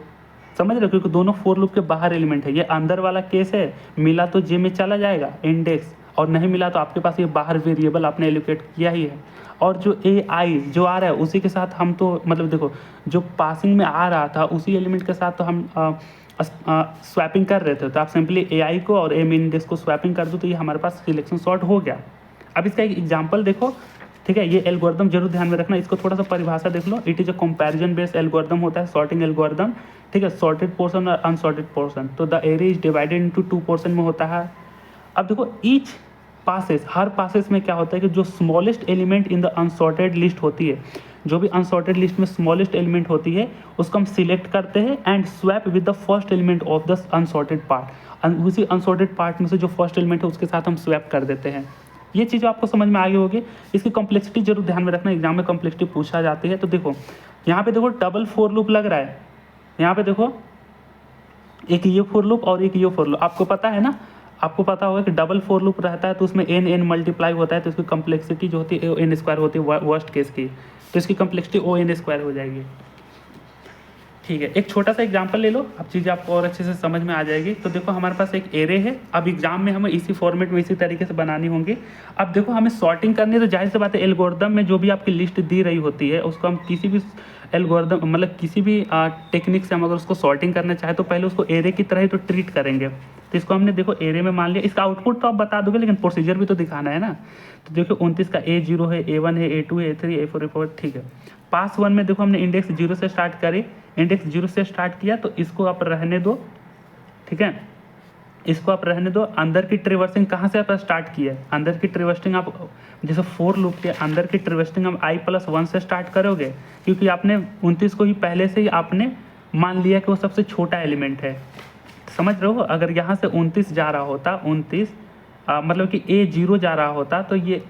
समझ रहे हो, क्योंकि दोनों फोर लूप के बाहर एलिमेंट है। ये अंदर वाला केस है, मिला तो जे में चला जाएगा इंडेक्स, और नहीं मिला तो आपके पास ये बाहर वेरिएबल आपने एलोकेट किया ही है। और जो ए आई जो आ रहा है उसी के साथ हम तो मतलब देखो जो पासिंग में आ रहा था उसी एलिमेंट के साथ तो हम स्वैपिंग कर रहे थे, तो आप सिंपली ए आई को और ए मीन इंडेक्स को स्वैपिंग कर दो तो ये हमारे पास सिलेक्शन सॉर्ट हो गया। अब इसका एक एग्जाम्पल देखो, ठीक है, ये एल्गोरिदम जरूर ध्यान में रखना, इसको थोड़ा सा परिभाषा देख लो। It is a comparison based algorithm होता है, सॉर्टिंग एल्गोरिदम, ठीक है, सॉर्टेड पोर्शन और अनसॉर्टेड पोर्शन। तो the array is divided into 2 portion में होता है। अब देखो ईच पासेस, हर पासेस में क्या होता है कि जो smallest element in the unsorted list होती है, जो भी अनसॉर्टेड लिस्ट में स्मॉलेस्ट एलिमेंट होती है उसको हम सिलेक्ट करते हैं and swap with the first element of the unsorted part. उसी अनसॉर्टेड पार्ट में से जो फर्स्ट एलिमेंट है उसके साथ हम स्वैप कर देते हैं। ये चीज़ आपको समझ में आ गई होगी। इसकी कॉम्प्लेक्सिटी जरूर ध्यान में रखना, एग्जाम में कॉम्प्लेक्सिटी पूछा जाती है। तो देखो यहाँ पे देखो डबल फोर लूप लग रहा है, यहाँ पे देखो एक ये फोर लूप और एक ये फोर लूप। आपको पता है ना, आपको पता होगा कि डबल फोर लूप रहता है तो उसमें n मल्टीप्लाई होता है, तो इसकी कॉम्प्लेक्सिटी जो होती है n² होती है वर्स्ट केस की, तो इसकी कॉम्प्लेक्सिटी O(n² हो जाएगी। ठीक है, एक छोटा सा एग्जांपल ले लो, अब चीज़ें आपको और अच्छे से समझ में आ जाएगी। तो देखो हमारे पास एक एरे है, अब एग्जाम में हमें इसी फॉर्मेट में इसी तरीके से बनानी होंगी। अब देखो हमें सॉर्टिंग करनी है, तो जाहिर सी बात है एल्गोरिदम में जो भी आपकी लिस्ट दी रही होती है उसको हम किसी भी एल्गोरिदम मतलब किसी भी टेक्निक से हम अगर उसको सॉर्टिंग करना चाहे तो पहले उसको एरे की तरह ही तो ट्रीट करेंगे। तो इसको हमने देखो एरे में मान लिया, इसका आउटपुट तो आप बता दोगे लेकिन प्रोसीजर भी तो दिखाना है ना। तो देखो 29 का A0 है, A1 है, A2 है, A3, A4, A4, ठीक है। पास 1 में देखो हमने इंडेक्स 0 से स्टार्ट करे, इंडेक्स 0 से स्टार्ट किया तो इसको आप रहने दो, ठीक है, इसको आप रहने दो। अंदर की ट्रिवर्सिंग कहाँ से आप स्टार्ट किए, अंदर की ट्रिवर्सिंग आप जैसे फोर लूप के अंदर की ट्रिवर्सिंग हम i+1 से स्टार्ट करोगे, क्योंकि आपने 29 को ही पहले से ही आपने मान लिया कि वो सबसे छोटा एलिमेंट है। समझ रहे हो, अगर यहाँ से 29 जा रहा होता, 29 मतलब कि A0 जा रहा होता तो ये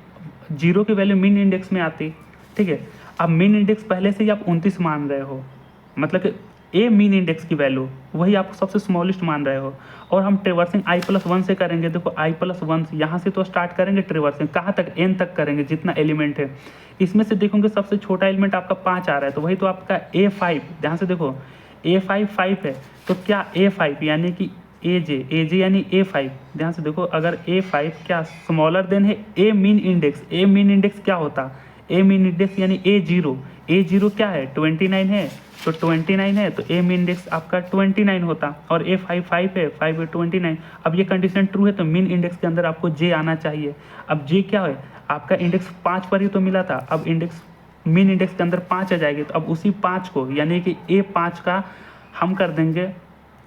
0 की वैल्यू मीन इंडेक्स में आती, ठीक है। अब मीन इंडेक्स पहले से ही आप 29 मान रहे हो, मतलब कि ए मीन इंडेक्स की वैल्यू वही आप सबसे स्मॉलेस्ट मान रहे हो, और हम ट्रेवर्सिंग i+1 से करेंगे। देखो i+1 यहाँ से तो स्टार्ट करेंगे ट्रेवर्सिंग, कहाँ तक, n तक करेंगे जितना एलिमेंट है। इसमें से देखोगे सबसे छोटा एलिमेंट आपका 5 आ रहा है, तो वही तो आपका A5, ध्यान से देखो A5 5 है, तो क्या A5 यानी कि ए जे यानी A5, ध्यान से देखो, अगर A5 क्या स्मॉलर देन है ए मीन इंडेक्स, ए मीन इंडेक्स क्या होता, ए मीन इंडेक्स यानी A0 क्या है 29 है, तो 29 है तो ए मीन इंडेक्स आपका 29 होता, और A5 5 है, 5 है 29। अब ये कंडीशन ट्रू है तो मीन इंडेक्स के अंदर आपको जे आना चाहिए। अब जे क्या है, आपका इंडेक्स 5 पर ही तो मिला था, अब इंडेक्स मीन इंडेक्स के अंदर 5 आ जाएगी, तो अब उसी 5 को यानी कि A5 का हम कर देंगे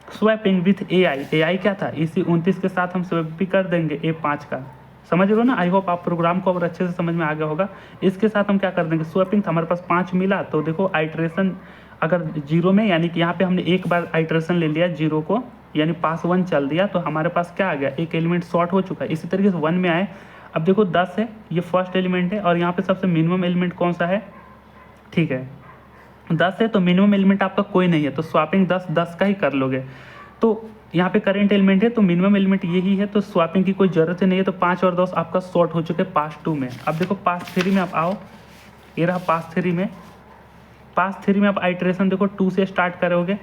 स्वैपिंग विथ ए आई क्या था, इसी 29 के साथ हम स्वैप भी कर देंगे A5 का। समझ रहे हो ना, आई होप आप प्रोग्राम को और अच्छे से समझ में आ गया होगा। इसके साथ हम क्या कर देंगे स्वैपिंग, था हमारे पास 5 मिला, तो देखो आइट्रेशन अगर 0 में, यानी कि यहाँ पे हमने एक बार आइट्रेशन ले लिया 0 को, यानी पास 1 चल दिया, तो हमारे पास क्या आ गया, एक एलिमेंट शॉर्ट हो चुका है। इसी तरीके से 1 में आए, अब देखो 10 है, ये फर्स्ट एलिमेंट है, और यहाँ पे सबसे मिनिमम एलिमेंट कौन सा है, ठीक है 10 है, तो मिनिमम एलिमेंट आपका कोई नहीं है, तो स्वैपिंग 10 का ही कर लोगे। तो यहाँ पे करेंट एलिमेंट है तो मिनिमम एलिमेंट यही है, तो स्वैपिंग की कोई ज़रूरत ही नहीं है, तो 5 और 10 आपका शॉर्ट हो चुके पास 2 में। अब देखो पास 3 में आप आओ, ये रहा पास 3 में। पास 3 में आप आइट्रेशन देखो 2 से स्टार्ट करोगे,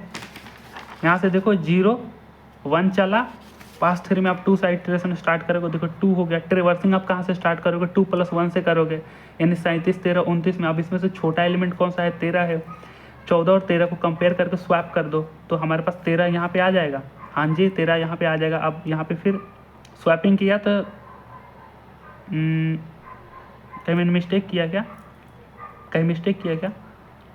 यहाँ से देखो 0 1 चला, पास 3 में आप 2 से आइट्रेशन स्टार्ट करोगे, देखो 2 हो गया। ट्रिवर्सिंग आप कहाँ से स्टार्ट करोगे, 2 + 1 से करोगे, यानी 37 13 29 में। अब इसमें से छोटा एलिमेंट कौन सा है, 13 है, 14 और 13 को कंपेयर करके स्वैप कर दो, तो हमारे पास 13 यहाँ पे आ जाएगा, हाँ जी 13 यहाँ पे आ जाएगा। अब यहाँ पे फिर स्वैपिंग किया तो कहीं मैंने मिस्टेक किया क्या,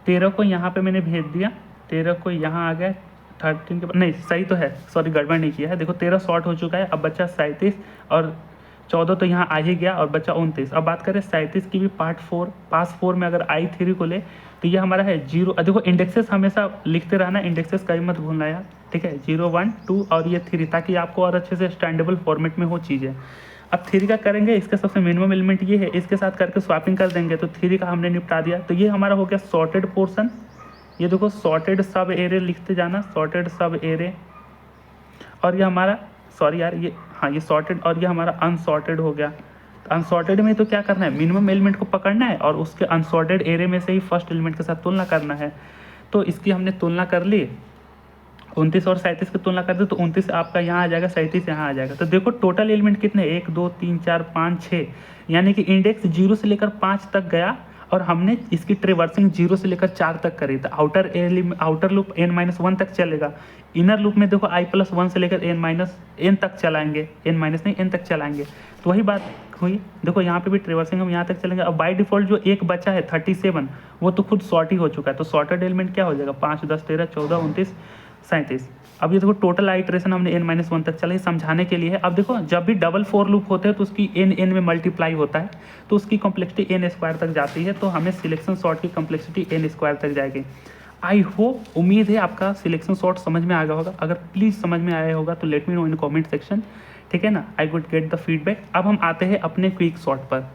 13 को यहाँ पे मैंने भेज दिया, 13 को यहाँ आ गया, 13 के बाद नहीं सही तो है, सॉरी गड़बड़ नहीं किया है। देखो 13 शॉर्ट हो चुका है, अब बच्चा 37 और 14 तो यहाँ आ ही गया, और बच्चा 29। अब बात करें 37 की भी पास 4 में अगर I3 को ले तो ये हमारा है 0। देखो इंडेक्सेस हमेशा लिखते रहना, इंडेक्सेस कहीं मत भूलना यार, ठीक है 0 1 2 और ये 3, ताकि आपको और अच्छे से स्टैंडेबल फॉर्मेट में हो चीज़ें। अब 3 का करेंगे, इसका सबसे मिनिमम एलिमेंट ये है, इसके साथ करके स्वैपिंग कर देंगे, तो 3 का हमने निपटा दिया। तो ये हमारा हो गया सॉर्टेड पोर्शन। ये देखो सॉर्टेड सब एरे लिखते जाना, सॉर्टेड सब एरे, और ये हमारा सॉरी यार ये हाँ ये सॉर्टेड, और ये हमारा अनसॉर्टेड हो गया। तो अनसॉर्टेड में तो क्या करना है, मिनिमम एलिमेंट को पकड़ना है और उसके अनसॉर्टेड एरे में से ही फर्स्ट एलिमेंट के साथ तुलना करना है। तो इसकी हमने तुलना कर ली, 29 और 37 की तुलना कर दे तो 29 आपका यहाँ आ जाएगा, 37 यहाँ आ जाएगा। तो देखो टोटल एलिमेंट कितने, 1 2 3 4 5 6, यानी कि इंडेक्स 0 से लेकर 5 तक गया, और हमने इसकी ट्रिवर्सिंग 0 से लेकर 4 तक करी। तो आउटर लूप n-1 तक चलेगा, इनर लूप में देखो i+1 से लेकर n तक चलाएंगे, n तक चलाएंगे। तो वही बात हुई, देखो यहाँ पे भी ट्रिवर्सिंग हम यहाँ तक चलेंगे। अब बाय डिफॉल्ट जो एक बचा है 37, वो तो खुद शॉर्ट ही हो चुका है, तो शॉर्टेड एलिमेंट क्या हो जाएगा, 5 10 13 14 29 37। अब ये देखो टोटल आइट्रेशन हमने n-1 तक चला, समझाने के लिए है। अब देखो जब भी डबल फॉर लूप होते हैं तो उसकी n में मल्टीप्लाई होता है, तो उसकी कॉम्प्लेक्सिटी n² तक जाती है, तो हमें सिलेक्शन सॉर्ट की कॉम्प्लेक्सिटी n² तक जाएगी। आई होप, उम्मीद है आपका सिलेक्शन सॉर्ट समझ में आ गया होगा। अगर प्लीज़ समझ में आया होगा तो let me know in comment section, ठीक है ना, I would get the feedback. अब हम आते हैं अपने क्विक सॉर्ट पर।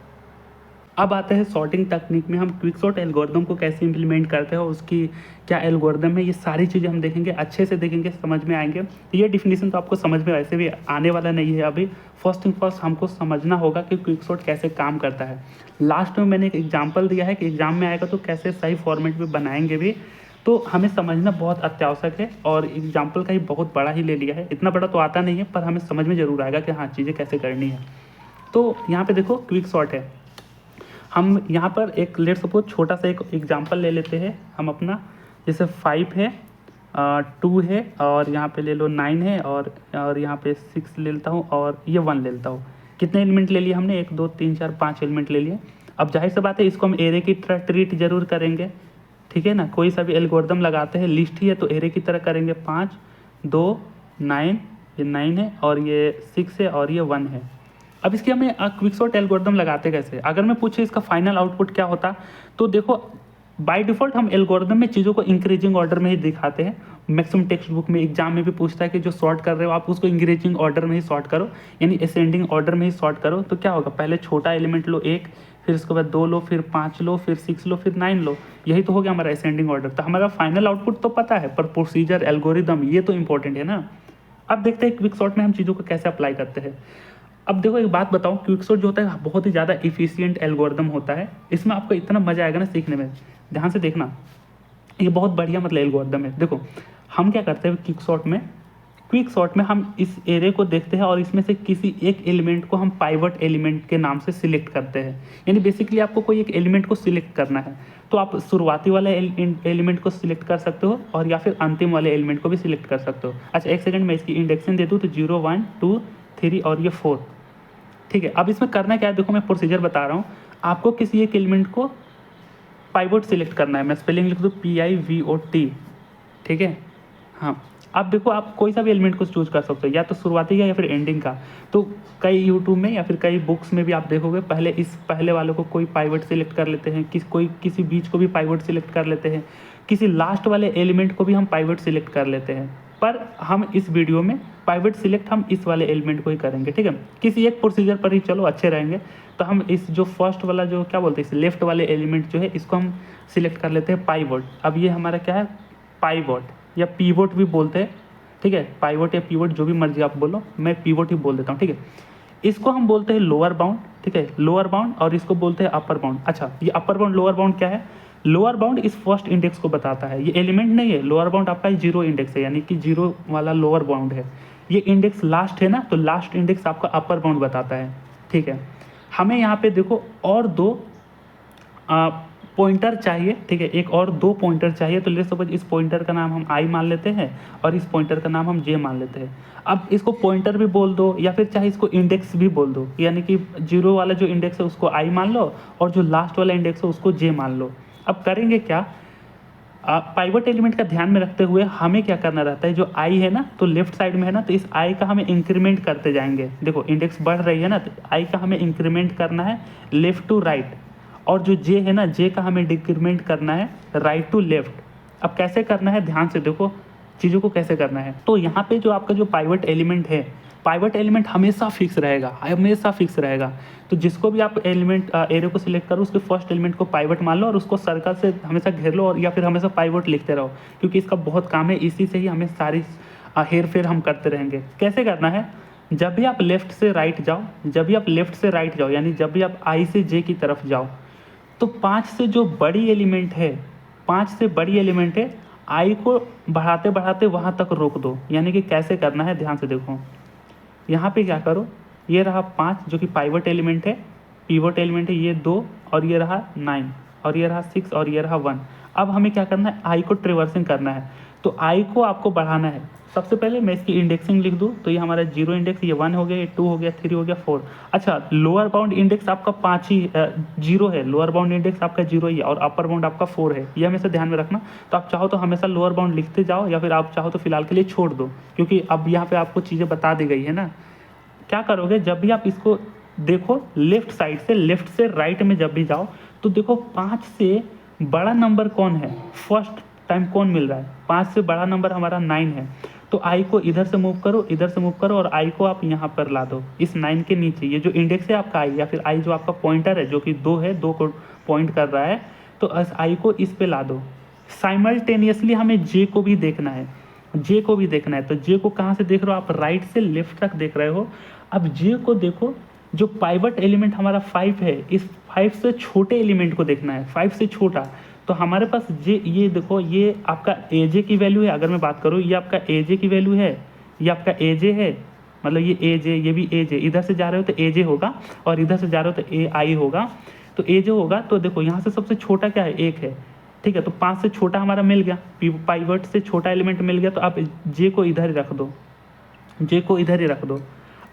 अब आते हैं सॉर्टिंग तकनीक में, हम क्विक सॉर्ट एल्गोरिदम को कैसे इंप्लीमेंट करते हैं और उसकी क्या एल्गोरिदम है, ये सारी चीज़ें हम देखेंगे, अच्छे से देखेंगे, समझ में आएंगे। ये डिफिनीशन तो आपको समझ में वैसे भी आने वाला नहीं है अभी। फर्स्ट थिंग फर्स्ट हमको समझना होगा कि क्विक सॉर्ट कैसे काम करता है। लास्ट में मैंने एक एग्जाम्पल दिया है कि एग्जाम में आएगा तो कैसे सही फॉर्मेट में बनाएंगे भी, तो हमें समझना बहुत अत्यावश्यक है। और एग्जाम्पल का ही बहुत बड़ा ही ले लिया है, इतना बड़ा तो आता नहीं है, पर हमें समझ में ज़रूर आएगा कि हाँ चीज़ें कैसे करनी है। तो यहाँ पे देखो क्विक सॉर्ट है, हम यहाँ पर एक लेट सपोज छोटा सा एक एग्जांपल ले लेते हैं हम अपना, जैसे 5 है, 2 है, और यहाँ पे ले लो 9 है, और यहाँ पे 6 ले लेता हूँ, और ये 1 ले लेता हूँ। कितने एलिमेंट ले लिए हमने, 1 2 3 4 5 एलिमेंट ले लिए। अब जाहिर सी बात है इसको हम एरे की तरह ट्रीट जरूर करेंगे, ठीक है ना, कोई सा भी एल्गोरिदम लगाते हैं, लिस्ट ही है तो एरे की तरह करेंगे। 5 2 9, ये 9 है, और ये 6 है, और ये 1 है। अब इसकी हमें क्विक सॉर्ट एल्गोरिदम लगाते कैसे, अगर मैं पूछे इसका फाइनल आउटपुट क्या होता, तो देखो बाय डिफ़ॉल्ट हम एल्गोरिदम में चीज़ों को इंक्रीजिंग ऑर्डर में ही दिखाते हैं। मैक्सिमम टेक्स्ट बुक में एग्जाम में भी पूछता है कि जो सॉर्ट कर रहे हो आप उसको इंक्रीजिंग ऑर्डर में ही सॉर्ट करो, यानी असेंडिंग ऑर्डर में ही सॉर्ट करो। तो क्या होगा, पहले छोटा एलिमेंट लो 1, फिर उसके बाद 2 लो, फिर 5 लो, फिर 6 लो, फिर 9 लो, यही तो हो गया हमारा असेंडिंग ऑर्डर। तो हमारा फाइनल आउटपुट तो पता है, पर प्रोसीजर एल्गोरिदम ये तो इंपॉर्टेंट है ना। अब देखते हैं क्विक सॉर्ट में हम चीज़ों को कैसे अप्लाई करते हैं। अब देखो एक बात बताऊं, क्विक सॉर्ट जो होता है बहुत ही ज़्यादा इफिशियंट एल्गोरिदम होता है, इसमें आपको इतना मज़ा आएगा ना सीखने में, ध्यान से देखना, ये बहुत बढ़िया मतलब एल्गोरिदम है। देखो हम क्या करते हैं क्विक सॉर्ट में, क्विक सॉर्ट में हम इस एरे को देखते हैं और इसमें से किसी एक एलिमेंट को हम पाइवट एलिमेंट के नाम से सिलेक्ट करते हैं। यानी बेसिकली आपको कोई एक एलिमेंट को सिलेक्ट करना है तो आप शुरुआती वाले एलिमेंट को सिलेक्ट कर सकते हो और या फिर अंतिम वाले एलिमेंट को भी सिलेक्ट कर सकते हो। अच्छा एक सेकंड में इसकी इंडेक्सिंग दे दूँ तो 0 1 2 3 और ये 4। ठीक है, अब इसमें करना क्या है, देखो मैं प्रोसीजर बता रहा हूँ। आपको किसी एक एलिमेंट को पाइवट सिलेक्ट करना है। मैं स्पेलिंग लिख दूँ PIVOT। ठीक है, हाँ। अब देखो आप कोई सा भी एलिमेंट को चूज कर सकते हो, या तो शुरुआती का या फिर एंडिंग का। तो कई यूट्यूब में या फिर कई बुक्स में भी आप देखोगे पहले वाले को कोई पाइवट सिलेक्ट कर लेते हैं, किसी बीच को भी पाइवट सिलेक्ट कर लेते हैं, किसी लास्ट वाले एलिमेंट को भी हम पाइवट सिलेक्ट कर लेते हैं। पर हम इस वीडियो में पाइवट सिलेक्ट हम इस वाले एलिमेंट को ही करेंगे। ठीक है, किसी एक प्रोसीजर पर ही चलो अच्छे रहेंगे। तो हम इस जो फर्स्ट वाला जो क्या बोलते हैं, इस लेफ्ट वाले एलिमेंट जो है इसको हम सिलेक्ट कर लेते हैं पाइवट। अब ये हमारा क्या है, पाइवट या पीवोट भी बोलते हैं। ठीक है, पाइवट या पीवोट जो भी मर्जी आप बोलो, मैं पीवोट ही बोल देता हूँ। ठीक है, इसको हम बोलते हैं लोअर बाउंड। ठीक है, लोअर बाउंड, और इसको बोलते हैं अपर बाउंड। अच्छा, ये अपर बाउंड लोअर बाउंड क्या है, लोअर बाउंड इस फर्स्ट इंडेक्स को बताता है, ये एलिमेंट नहीं है। लोअर बाउंड आपका 0 इंडेक्स है, यानी कि 0 वाला लोअर बाउंड है। ये इंडेक्स लास्ट है ना, तो लास्ट इंडेक्स आपका अपर बाउंड बताता है। ठीक है, हमें यहाँ पे देखो और दो पॉइंटर चाहिए। ठीक है, एक और दो पॉइंटर चाहिए। तो लेट्स सपोज इस पॉइंटर का नाम हम I मान लेते हैं और इस पॉइंटर का नाम हम J मान लेते हैं। अब इसको पॉइंटर भी बोल दो या फिर चाहे इसको इंडेक्स भी बोल दो, यानी कि 0 वाला जो इंडेक्स है उसको I मान लो और जो लास्ट वाला इंडेक्स है उसको J मान लो। अब करेंगे क्या, पाइवट एलिमेंट का ध्यान में रखते हुए हमें क्या करना रहता है, जो I है ना तो लेफ्ट साइड में है ना, तो इस I का हमें इंक्रीमेंट करते जाएंगे। देखो इंडेक्स बढ़ रही है ना, तो I का हमें इंक्रीमेंट करना है लेफ्ट टू राइट, और जो J है ना, J का हमें डिक्रीमेंट करना है राइट टू लेफ्ट। अब कैसे करना है, ध्यान से देखो चीज़ों को कैसे करना है। तो यहाँ पे जो आपका जो पाइवट एलिमेंट है, पाइवट एलिमेंट हमेशा फिक्स रहेगा, हमेशा फिक्स रहेगा। तो जिसको भी आप एलिमेंट एरे को सिलेक्ट करो, उसके फर्स्ट एलिमेंट को पाइवट मान लो और उसको सर्कल से हमेशा घेर लो, और या फिर हमेशा पाइवट लिखते रहो, क्योंकि इसका बहुत काम है। इसी से ही हमें सारी हेर फेर हम करते रहेंगे। कैसे करना है, जब भी आप लेफ्ट से राइट जाओ, जब भी आप लेफ्ट से राइट जाओ, यानी जब भी आप I से J की तरफ जाओ, तो 5 से जो बड़ी एलिमेंट है, 5 से बड़ी एलिमेंट है, I को बढ़ाते बढ़ाते वहाँ तक रोक दो। यानी कि कैसे करना है, ध्यान से देखो। यहाँ पे क्या करो, ये रहा 5 जो कि पाइवट एलिमेंट है, पीवट एलिमेंट है, ये 2 और ये रहा 9 और ये रहा 6 और ये रहा 1। अब हमें क्या करना है, I को ट्रिवर्सिंग करना है। तो I को आपको बढ़ाना है। सबसे पहले मैं इसकी इंडेक्सिंग लिख दूँ तो ये हमारा 0 इंडेक्स, ये 1 हो गया, ये 2 हो गया, 3 हो गया, 4। अच्छा, लोअर बाउंड इंडेक्स आपका 5 ही 0 है, लोअर बाउंड इंडेक्स आपका 0 ही है और अपर बाउंड आपका 4 है, ये हमेशा ध्यान में रखना। तो आप चाहो तो हमेशा लोअर बाउंड लिखते जाओ, या फिर आप चाहो तो फिलहाल के लिए छोड़ दो, क्योंकि अब यहाँ पे आपको चीज़ें बता दी गई है ना। क्या करोगे, जब भी आप इसको देखो लेफ्ट साइड से, लेफ्ट से राइट में जब भी जाओ, तो देखो 5 से बड़ा नंबर कौन है, फर्स्ट टाइम कौन मिल रहा है, 5 से बड़ा नंबर हमारा 9 है। तो I को इधर से मूव करो, इधर से मूव करो, और I को आप यहाँ पर ला दो इस 9 के नीचे। ये जो इंडेक्स है आपका I, या फिर I जो आपका पॉइंटर है जो कि 2 है, 2 को पॉइंट कर रहा है, तो I को इस पे ला दो। साइमल्टेनियसली हमें J को भी देखना है, J को भी देखना है। तो J को कहाँ से देख रहे हो आप, राइट से लेफ्ट तक देख रहे हो। अब J को देखो, जो पाइवट एलिमेंट हमारा 5 है, इस 5 से छोटे एलिमेंट को देखना है, 5 से छोटा। तो हमारे पास ये देखो, ये आपका AJ की वैल्यू है। अगर मैं बात करूँ, ये आपका AJ की वैल्यू है, ये आपका AJ है, मतलब ये AJ, ये भी AJ। इधर से जा रहे हो तो AJ होगा और इधर से जा रहे हो तो AI होगा, तो AJ होगा। तो देखो यहाँ से सबसे छोटा क्या है, 1 है। ठीक है, तो 5 से छोटा हमारा मिल गया, पाइवट से छोटा एलिमेंट मिल गया। तो आप J को इधर ही रख दो, J को इधर ही रख दो।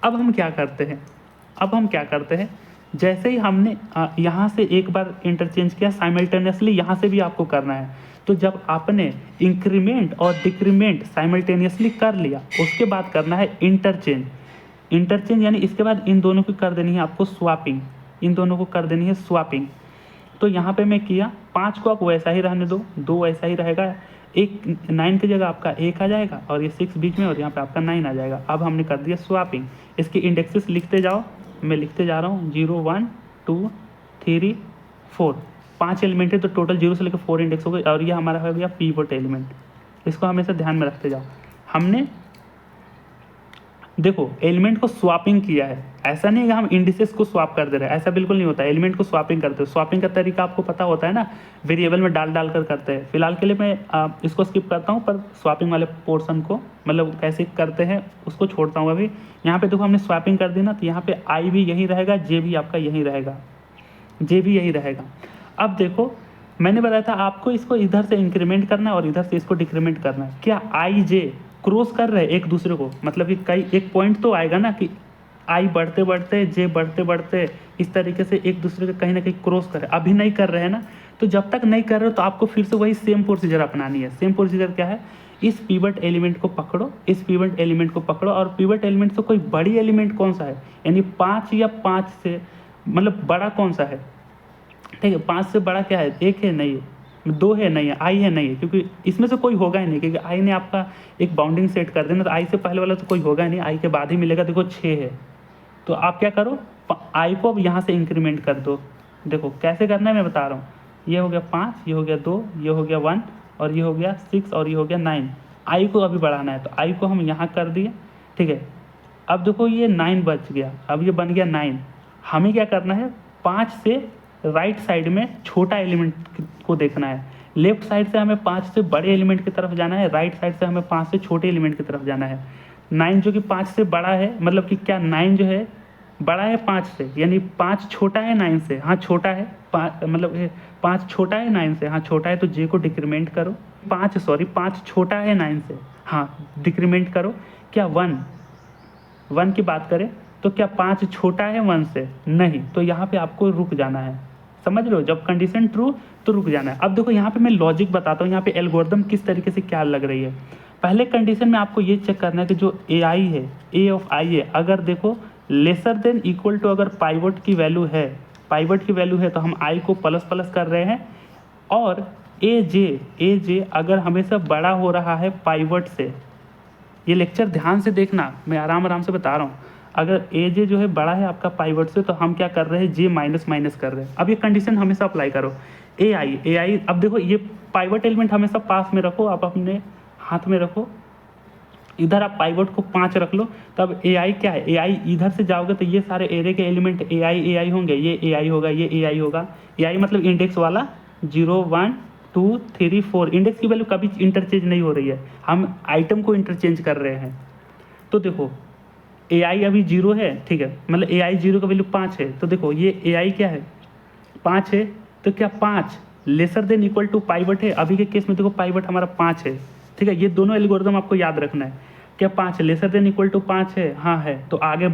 अब हम क्या करते हैं, जैसे ही हमने यहाँ से एक बार इंटरचेंज किया, साइमल्टेनियसली यहाँ से भी आपको करना है। तो जब आपने इंक्रीमेंट और डिक्रीमेंट साइमल्टेनियसली कर लिया, उसके बाद करना है इंटरचेंज यानी इसके बाद इन दोनों की कर देनी है आपको स्वापिंग, इन दोनों को कर देनी है स्वापिंग। तो यहाँ पे मैं किया, 5 को आप वैसा ही रहने दो, 2 वैसा ही रहेगा, 9 की जगह आपका 1 आ जाएगा और ये 6 बीच में, और यहाँ पे आपका 9 आ जाएगा। अब हमने कर दिया स्वापिंग। इसके इंडेक्सेस लिखते जाओ, मैं लिखते जा रहा हूँ, 0 1 2 3 4, 5 एलिमेंट है, तो टोटल 0 से लेकर 4 इंडेक्स हो गए। और ये हमारा हो गया पीवट एलिमेंट। इसको हमेशा ध्यान में रखते जाओ। हमने देखो एलिमेंट को स्वैपिंग किया है, ऐसा नहीं कि हम इंडिसेस को स्वैप कर दे रहे हैं, ऐसा बिल्कुल नहीं होता है। एलिमेंट को स्वैपिंग करते हो, स्वैपिंग का तरीका आपको पता होता है ना, वेरिएबल में डाल डाल कर करते हैं। फिलहाल के लिए मैं इसको स्किप करता हूँ, पर स्वैपिंग वाले पोर्शन को मतलब कैसे करते हैं उसको छोड़ता हूँ अभी। यहाँ पे देखो हमने स्वैपिंग कर दी ना, तो यहाँ पे आई भी यही रहेगा, जे भी आपका यही रहेगा, जे भी यही रहेगा। अब देखो मैंने बताया था आपको इसको इधर से इंक्रीमेंट करना है और इधर से इसको डिक्रीमेंट करना है। क्या आई जे क्रॉस कर रहे हैं एक दूसरे को, मतलब कि कई एक पॉइंट तो आएगा ना कि आई बढ़ते बढ़ते जे बढ़ते बढ़ते इस तरीके से एक दूसरे के कहीं ना कहीं क्रॉस करे। अभी नहीं कर रहे हैं ना, तो जब तक नहीं कर रहे हो तो आपको फिर से वही सेम प्रोसीजर अपनानी है। सेम प्रोसीजर क्या है, इस पिवट एलिमेंट को पकड़ो, इस पिवट एलिमेंट को पकड़ो, और पिवट एलिमेंट से कोई बड़ी एलिमेंट कौन सा है, यानी 5 या 5 से मतलब बड़ा कौन सा है, ठीक है। 5 से बड़ा क्या है, 1 है नहीं है, 2 है नहीं है, आई है नहीं है, क्योंकि इसमें से कोई होगा ही नहीं, क्योंकि आई ने आपका एक बाउंडिंग सेट कर देना, तो आई से पहले वाला तो कोई होगा ही नहीं, आई के बाद ही मिलेगा। देखो 6 है, तो आप क्या करो, आई को अब यहाँ से इंक्रीमेंट कर दो। देखो कैसे करना है मैं बता रहा हूँ। ये हो गया 5, ये हो गया 2, ये हो गया 1, और ये हो गया 6, और ये हो गया 9। आई को अभी बढ़ाना है, तो आई को हम यहाँ कर दिए, ठीक है। अब देखो ये 9 बच गया, अब ये बन गया 9। हमें क्या करना है, 5 से राइट साइड में छोटा एलिमेंट को देखना है। लेफ्ट साइड से हमें 5 से बड़े एलिमेंट की तरफ जाना है, राइट साइड से हमें 5 से छोटे एलिमेंट की तरफ जाना है। 9 जो कि 5 से बड़ा है, मतलब कि क्या 9 जो है बड़ा है 5 से, यानी 5 छोटा है 9 से, हाँ छोटा है, मतलब 5 छोटा है 9 से, हाँ छोटा है, तो जे को डिक्रीमेंट करो। 5 छोटा है 9 से, हाँ डिक्रीमेंट करो। क्या 1 की बात करें तो क्या 5 छोटा है 1 से, नहीं, तो यहाँ पे आपको रुक जाना है। समझ रहे हो, जब कंडीशन ट्रू तो रुक जाना है। अब देखो यहाँ पे मैं लॉजिक बताता हूँ, यहाँ पे एल्गोरिदम किस तरीके से क्या लग रही है। पहले कंडीशन में आपको ये चेक करना है कि जो ए आई है, ए ऑफ आई है, अगर देखो लेसर देन इक्वल टू अगर पाइवट की वैल्यू है, तो हम आई को प्लस प्लस कर रहे हैं, और ए जे अगर हमेशा बड़ा हो रहा है पाइवट से। ये लेक्चर ध्यान से देखना, मैं आराम से बता रहा हूँ। अगर ए जे जो है बड़ा है आपका पाइवट से, तो हम क्या कर रहे हैं, जे माइनस माइनस कर रहे हैं। अब ये कंडीशन हमेशा अप्लाई करो। ए आई अब देखो ये पाइवट एलिमेंट हमेशा पास में रखो, आप अपने हाथ में रखो, इधर आप पाइवट को 5 रख लो, तब ए आई क्या है, ए आई इधर से जाओगे तो ये सारे एरे के एलिमेंट ए आई होंगे, ये ए आई होगा, ये ए आई होगा। ए आई मतलब इंडेक्स वाला 0 1 2 3 4, इंडेक्स की वैल्यू कभी इंटरचेंज नहीं हो रही है, हम आइटम को इंटरचेंज कर रहे हैं। तो देखो ए आई अभी 0 है, ठीक है, मतलब ए आई 0 का वैल्यू 5 है, तो देखो ये ए आई क्या है 5 है, तो क्या 5 lesser than equal to pivot है। अभी के केस में देखो पाइवट हमारा 5 है, ठीक है। ये दोनों एल्गोरिथम आपको याद रखना है। क्या 5 लेसर देन इक्वल टू 5 है, हाँ है, तो आगे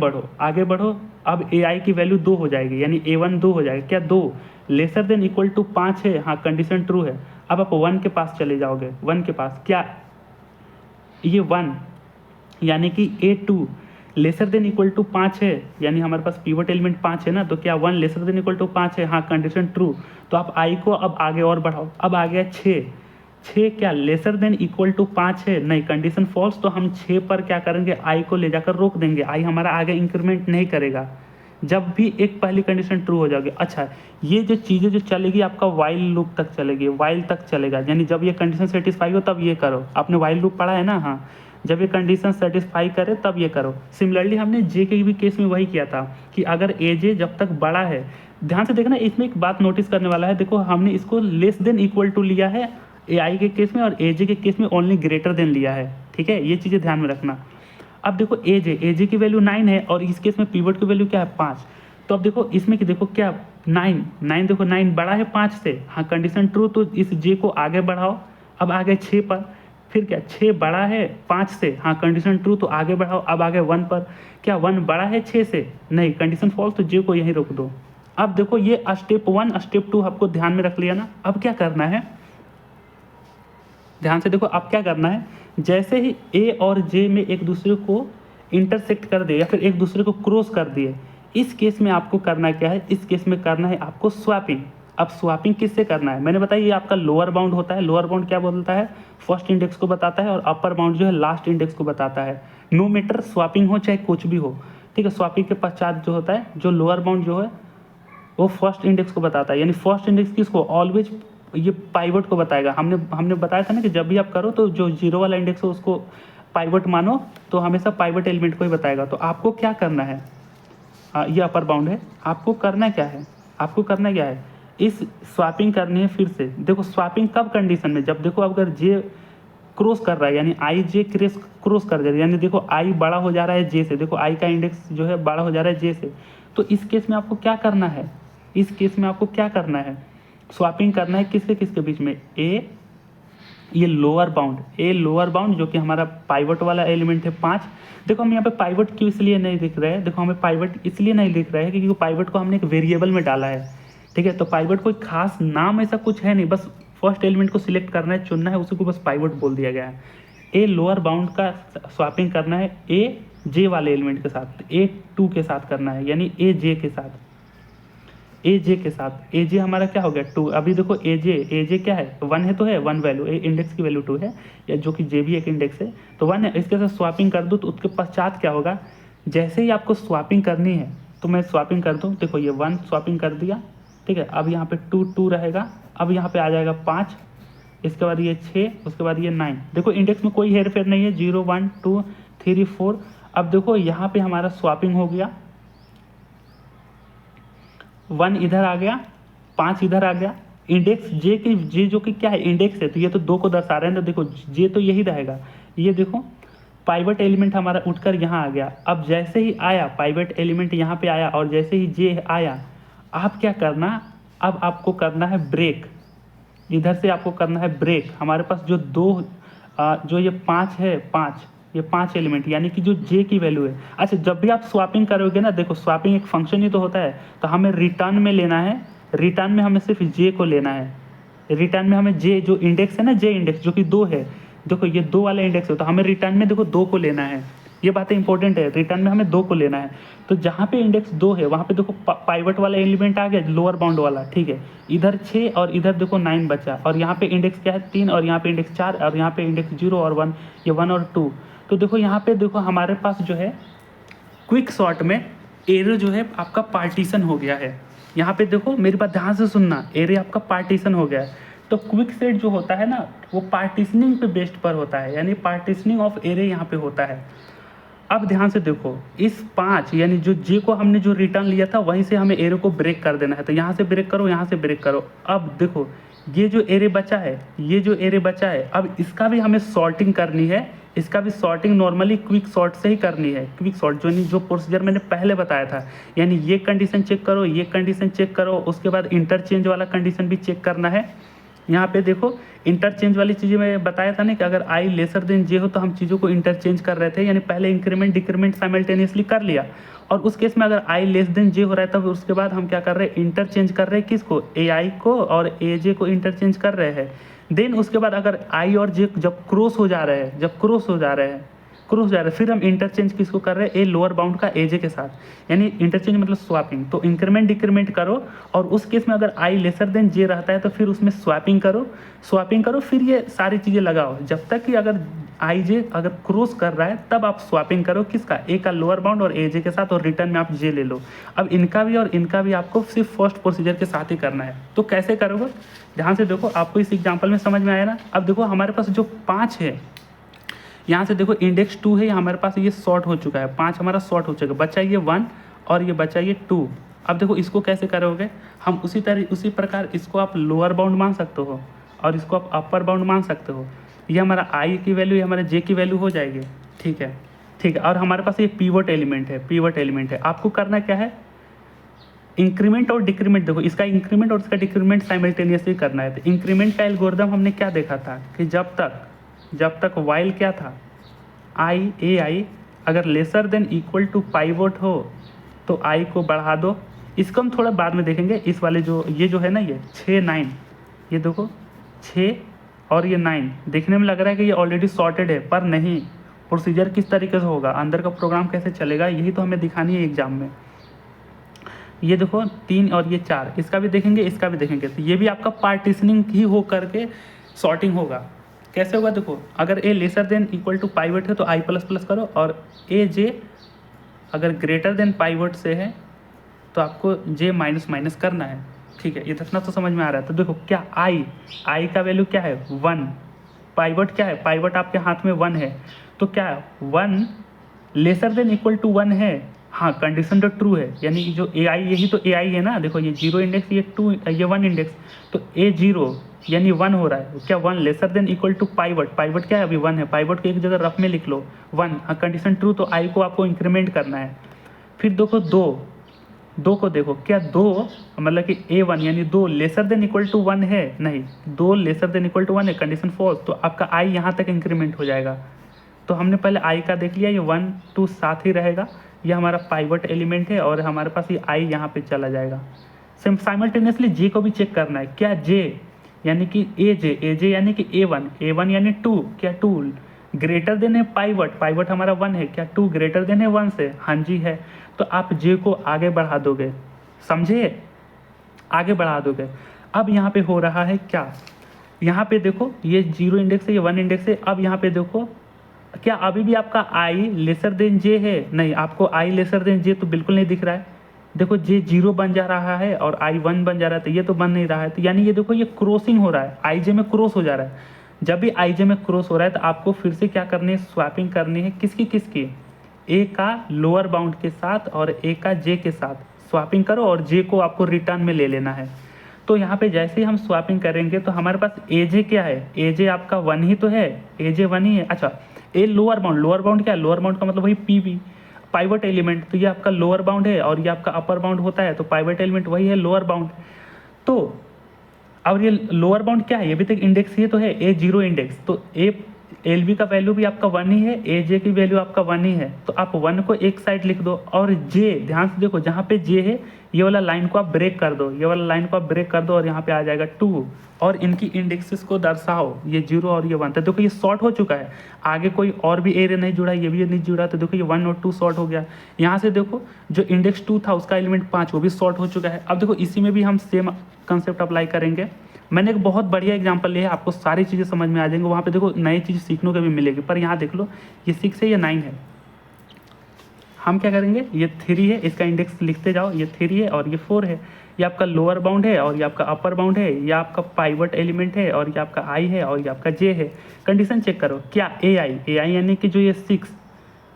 बढ़ो। अब ए आई की वैल्यू 2 हो जाएगी, यानी A1 2 हो जाएगा। क्या 2 लेसर देन इक्वल टू 5 है, हाँ कंडीशन ट्रू है। अब आप 1 के पास चले जाओगे, 1 के पास क्या ये 1, यानी कि A2 laser than equal to 5 है, यानी हमारे पास पिवट एलिमेंट 5 है ना, तो क्या 1 लेसर देन इक्वल टू 5 है, हाँ कंडीशन ट्रू। तो आप आई को अब आगे और बढ़ाओ, अब आ गया 6 क्या लेसर देन इक्वल टू 5 है, नहीं कंडीशन फॉल्स, तो हम 6 पर क्या करेंगे, आई को ले जाकर रोक देंगे, आई हमारा आगे इंक्रीमेंट नहीं करेगा जब भी एक पहली कंडीशन ट्रू हो जाएगी। अच्छा ये जो चीज़ें जो चलेगी आपका वाइल लूप तक चलेगी, वाइल तक चलेगा, यानी जब ये कंडीशन सेटिस्फाई हो तब ये करो। आपने वाइल लूप पढ़ा है ना, हाँ, जब ये कंडीशन सेटिस्फाई करे तब ये करो। सिमिलरली हमने जे के भी केस में वही किया था कि अगर ए जे जब तक बड़ा है, ध्यान से देखना, इसमें एक बात नोटिस करने वाला है। देखो हमने इसको लेस देन इक्वल टू लिया है ए आई के केस में, और ए जे के केस में ओनली ग्रेटर देन लिया है, ठीक है, ये चीज़ें ध्यान में रखना। अब देखो ए जे की वैल्यू 9 है, और इस केस में पिवट की वैल्यू क्या है 5। तो अब देखो इसमें कि देखो क्या 9 देखो 9 बड़ा है 5 से, हाँ कंडीशन ट्रू, तो इस जे को आगे बढ़ाओ। अब आ गए 6 पर, फिर क्या 6 बड़ा है 5 से, हाँ कंडीशन ट्रू, तो आगे बढ़ाओ। अब आ गए 1 पर, क्या 1 बड़ा है 6 से, नहीं कंडीशन फॉल्स, तो जे को यहीं रोक दो। अब देखो ये स्टेप 1 स्टेप 2 आपको ध्यान में रख लिया ना। अब क्या करना है, ध्यान से देखो, अब क्या करना है, जैसे ही ए और जे में एक दूसरे को इंटरसेक्ट कर दे या फिर एक दूसरे को क्रॉस कर दिए, इस केस में आपको करना क्या है, इस केस में करना है आपको स्वैपिंग। अब स्वैपिंग किससे करना है, मैंने बताया ये आपका लोअर बाउंड होता है। लोअर बाउंड क्या बोलता है, फर्स्ट इंडेक्स को बताता है, और अपर बाउंड जो है लास्ट इंडेक्स को बताता है। नो मैटर स्वैपिंग हो चाहे कुछ भी हो, ठीक है। स्वैपिंग के पश्चात जो होता है, जो लोअर बाउंड जो है वो फर्स्ट इंडेक्स को बताता है, यानी फर्स्ट इंडेक्स किसको, ऑलवेज ये पाइवट को बताएगा। हमने बताया था ना कि जब भी आप करो तो जो 0 वाला इंडेक्स हो उसको पाइवट मानो तो हमेशा पाइवट एलिमेंट को ही बताएगा। तो आपको क्या करना है, ये अपर बाउंड है, आपको करना क्या है, आपको करना क्या है, इस स्वैपिंग करनी है फिर से। देखो स्वैपिंग कब कंडीशन में, जब देखो अगर जे क्रॉस कर रहा है यानी आई जे क्रॉस कर जा रहा है, यानी देखो आई बड़ा हो जा रहा है जे से, देखो आई का इंडेक्स जो है बड़ा हो जा रहा है जे से। तो इस केस में आपको क्या करना है, इस केस में आपको क्या करना है, स्वैपिंग करना है किसके किसके बीच में, ए ये lower bound, a lower bound जो कि हमारा पाइवट वाला एलिमेंट है 5। देखो हम यहाँ पे पाइवट क्यों इसलिए नहीं लिख रहे हैं, देखो हमें पाइवट इसलिए नहीं लिख रहे हैं क्योंकि पाइवट को हमने एक वेरिएबल में डाला है, ठीक है। तो पाइवट कोई खास नाम ऐसा कुछ है नहीं, बस फर्स्ट एलिमेंट को सिलेक्ट करना है, चुनना है, उसी को बस पाइवट बोल दिया गया है। ए लोअर बाउंड का स्वैपिंग करना है ए जे वाले एलिमेंट के साथ, ए 2 के साथ करना है, यानी ए जे के साथ, ए जे के साथ। ए जे हमारा क्या हो गया 2। अभी देखो ए जे क्या है 1 है, तो है 1 वैल्यू, ए इंडेक्स की वैल्यू 2 है, या जो कि जे भी एक इंडेक्स है तो 1 है। इसके साथ स्वैपिंग कर दूँ तो उसके पश्चात क्या होगा, जैसे ही आपको स्वैपिंग करनी है तो मैं स्वैपिंग कर दूँ, देखो ये 1 स्वैपिंग कर दिया, ठीक है। अब यहाँ पे 2 रहेगा, अब यहाँ पे आ जाएगा 5, इसके बाद ये 6, उसके बाद ये 9। देखो इंडेक्स में कोई हेर फेर नहीं है, 0 1 2 3 4। अब देखो यहाँ पे हमारा स्वैपिंग हो गया, 1 इधर आ गया, 5 इधर आ गया, इंडेक्स जे की, जे जो कि क्या है इंडेक्स है, तो ये तो 2 को दर्शा रहे हैं, तो देखो जे तो यही रहेगा। ये देखो पाइवट एलिमेंट हमारा उठकर यहाँ आ गया। अब जैसे ही आया पाइवट एलिमेंट यहाँ पे आया और जैसे ही जे आया, आप क्या करना, अब आपको करना है ब्रेक, इधर से आपको करना है ब्रेक। हमारे पास जो जो ये 5 है, 5 ये 5 एलिमेंट यानी कि जो जे की वैल्यू है। अच्छा जब भी आप स्वैपिंग करोगे ना, देखो स्वैपिंग एक फंक्शन ही तो होता है, तो हमें रिटर्न में लेना है, रिटर्न में हमें सिर्फ जे को लेना है, रिटर्न में हमें जे जो इंडेक्स है ना, जे इंडेक्स जो कि 2 है, देखो ये 2 वाला इंडेक्स है, तो हमें रिटर्न में देखो 2 को लेना है। ये बातें इंपॉर्टेंट है, रिटर्न में हमें 2 को लेना है। तो जहाँ पे इंडेक्स 2 है वहाँ पे देखो पाइवट वाला एलिमेंट आ गया, लोअर बाउंड वाला, ठीक है। इधर 6 और इधर देखो 9 बचा, और यहाँ पे इंडेक्स क्या है 3, और यहाँ पे इंडेक्स 4, और यहाँ पे इंडेक्स 0 और 1, ये 1 और 2। तो देखो यहाँ पे देखो हमारे पास जो है क्विक सॉर्ट में एरे जो है आपका पार्टीशन हो गया है। यहाँ पे देखो मेरी बात ध्यान से सुनना, एरे आपका पार्टीशन हो गया है। तो क्विक सेट जो होता है ना, वो पार्टीशनिंग पे बेस्ड पर होता है, यानी पार्टीशनिंग ऑफ एरे यहाँ पे होता है। अब ध्यान से देखो, इस 5 यानी जो जे को हमने जो रिटर्न लिया था वहीं से हमें एरे को ब्रेक कर देना है। तो यहाँ से ब्रेक करो, यहाँ से ब्रेक करो। अब देखो ये जो एरे बचा है, ये जो एरे बचा है, अब इसका भी हमें सॉर्टिंग करनी है। इसका भी सॉर्टिंग नॉर्मली क्विक सॉर्ट से ही करनी है। क्विक सॉर्ट जो प्रोसीजर मैंने पहले बताया था, यानी ये कंडीशन चेक करो, ये कंडीशन चेक करो, उसके बाद इंटरचेंज वाला कंडीशन भी चेक करना है। यहाँ पे देखो इंटरचेंज वाली चीज़ें मैं बताया था ना कि अगर आई लेसर देन जे हो तो हम चीज़ों को इंटरचेंज कर रहे थे, यानी पहले इंक्रीमेंट डिक्रीमेंट साइमल्टेनियसली कर लिया, और उस केस में अगर आई लेस देन जे हो रहा है तब उसके बाद हम क्या कर रहे हैं, इंटरचेंज कर रहे हैं किसको, ए आई को और ए जे को इंटरचेंज कर रहे हैं। देन उसके बाद अगर आई और जे जब क्रॉस हो जा रहे हैं, फिर हम इंटरचेंज किसको कर रहे हैं, ए लोअर बाउंड का ए जे के साथ, यानी इंटरचेंज मतलब स्वैपिंग। तो इंक्रीमेंट डिक्रीमेंट करो, और उस केस में अगर आई लेसर देन जे रहता है तो फिर उसमें स्वैपिंग करो, फिर ये सारी चीज़ें लगाओ, जब तक कि अगर आई जे अगर क्रॉस कर रहा है तब आप स्वैपिंग करो किसका, ए का लोअर बाउंड और ए जे के साथ, और रिटर्न में आप जे ले लो। अब इनका भी और इनका भी आपको सिर्फ फर्स्ट प्रोसीजर के साथ ही करना है। तो कैसे करोगे, ध्यान से देखो, आपको इस एग्जाम्पल में समझ में आया ना। अब देखो हमारे पास जो 5 है, यहाँ से देखो इंडेक्स 2 है, हमारे पास ये शॉर्ट हो चुका है, 5 हमारा शॉर्ट हो चुका है, बचा ये 1 और ये बचा ये 2। अब देखो इसको कैसे करोगे, हम उसी प्रकार इसको आप लोअर बाउंड मान सकते हो और इसको आप अपर बाउंड मान सकते हो। ये हमारा आई की वैल्यू, ये हमारे जे की वैल्यू हो जाएगी, ठीक है। और हमारे पास ये पीवट एलिमेंट है। आपको करना क्या है, इंक्रीमेंट और डिक्रीमेंट, देखो इसका इंक्रीमेंट और इसका डिक्रीमेंट साइमल्टेनियसली करना है। तो इंक्रीमेंट का एल्गोरिथम हमने क्या देखा था कि जब तक वाइल क्या था, आई अगर lesser than equal to pivot हो तो आई को बढ़ा दो। इसको हम थोड़ा बाद में देखेंगे। इस वाले ये जो है ना, ये 6 9, ये देखो 6 और ये 9, देखने में लग रहा है कि ये ऑलरेडी सॉर्टेड है, पर नहीं। प्रोसीजर किस तरीके से होगा, अंदर का प्रोग्राम कैसे चलेगा, यही तो हमें दिखानी है एग्जाम में। ये देखो 3 और ये 4, इसका भी देखेंगे, इसका भी देखेंगे। तो ये भी आपका पार्टीशनिंग ही हो करके सॉर्टिंग होगा। कैसे होगा, देखो अगर A lesser than equal to pivot है तो आई प्लस प्लस करो, और ए जे अगर ग्रेटर देन पाइवट से है तो आपको जे माइनस माइनस करना है, ठीक है। इतना तो समझ में आ रहा है। तो देखो क्या आई का वैल्यू क्या है 1, पाइवट क्या है, पाइवट आपके हाथ में 1 है, तो क्या 1 लेसर देन इक्वल टू 1 है, हाँ कंडीशन तो ट्रू है, यानी जो ए आई, यही तो ए आई है ना, देखो ये 0 इंडेक्स, ये 2, ये 1 इंडेक्स, तो ए 0 यानी 1 हो रहा है, क्या 1 lesser than equal to pivot, pivot क्या है अभी 1 है, पाइवट को एक जगह रफ में लिख लो 1, हाँ कंडीशन ट्रू, तो आई को आपको इंक्रीमेंट करना है। फिर देखो 2 को देखो, क्या 2 मतलब कि A1 यानी 2 लेसर देन इक्वल टू 1 है, नहीं 2 लेसर देन इक्वल टू 1 है, कंडीशन फॉल्स, तो आपका आई यहाँ तक इंक्रीमेंट हो जाएगा। तो हमने पहले आई का देख लिया, ये 1 2 साथ ही रहेगा, ये हमारा पाइवट एलिमेंट है और हमारे पास ये आई यहाँ पे चला जाएगा। साइमल्टेनियसली जे को भी चेक करना है, क्या जे यानी कि ए जे यानी कि A1 यानी 2, क्या 2 ग्रेटर देन है पाइवट, पाइवट हमारा 1 है, क्या 2 ग्रेटर देन है 1 से, हाँ जी है, तो आप जे को आगे बढ़ा दोगे, समझे, आगे बढ़ा दोगे। अब यहाँ पे हो रहा है क्या, यहाँ पे देखो ये 0 इंडेक्स है, ये 1 इंडेक्स है, अब यहाँ पे देखो क्या अभी भी आपका आई लेसर देन जे है, नहीं आपको आई लेसर देन जे तो बिल्कुल नहीं दिख रहा है, देखो जे 0 बन जा रहा है और आई 1 बन जा रहा है, तो ये तो बन नहीं रहा है, तो यानी ये देखो ये क्रॉसिंग हो रहा है, आई जे में क्रॉस हो जा रहा है। जब भी आई जे में क्रॉस हो रहा है तो आपको फिर से क्या करनी है, स्वैपिंग करनी है, किसकी ए का लोअर बाउंड के साथ और ए का जे के साथ स्वैपिंग करो, और जे को आपको रिटर्न में ले लेना है। तो यहाँ पे जैसे ही हम स्वैपिंग करेंगे तो हमारे पास ए जे क्या है, ए जे आपका 1 ही तो है, ए जे 1 ही है, अच्छा ए लोअर बाउंड क्या है, लोअर बाउंड का मतलब वही पी बी पाइवट एलिमेंट, तो ये आपका लोअर बाउंड है और ये आपका अपर बाउंड होता है, तो पाइवट एलिमेंट वही है लोअर बाउंड। तो और ये लोअर बाउंड क्या है, ये भी तक इंडेक्स ही तो है, ए 0 इंडेक्स, तो ए एल बी का वैल्यू भी आपका 1 ही है, ए जे की वैल्यू आपका 1 ही है, तो आप 1 को एक साइड लिख दो, और जे ध्यान से देखो जहाँ पे जे है ये वाला लाइन को आप ब्रेक कर दो, ये वाला लाइन को आप ब्रेक कर दो और यहाँ पे आ जाएगा 2, और इनकी इंडेक्सेस को दर्शाओ, ये 0 और ये 1, तो देखो ये शॉर्ट हो चुका है, आगे कोई और भी एरिया नहीं जुड़ा, ये भी नहीं जुड़ा, तो देखो ये 1 और 2 शॉर्ट हो गया। यहाँ से देखो जो इंडेक्स 2 था उसका एलिमेंट 5 वो भी शॉर्ट हो चुका है। अब देखो इसी में भी हम सेम कंसेप्ट अप्लाई करेंगे, मैंने एक बहुत बढ़िया एग्जांपल लिया है, आपको सारी चीज़ें समझ में आ जाएंगे, वहाँ पे देखो नई चीज़ सीखने को भी मिलेगी, पर यहाँ देख लो ये 6 है, ये 9 है, हम क्या करेंगे, ये 3 है, इसका इंडेक्स लिखते जाओ, ये 3 है और ये 4 है, ये आपका लोअर बाउंड है और ये आपका अपर बाउंड है, ये आपका पाइवट एलिमेंट है और ये आपका आई है और ये आपका जे है। कंडीशन चेक करो, क्या ए आई यानी कि जो ये 6,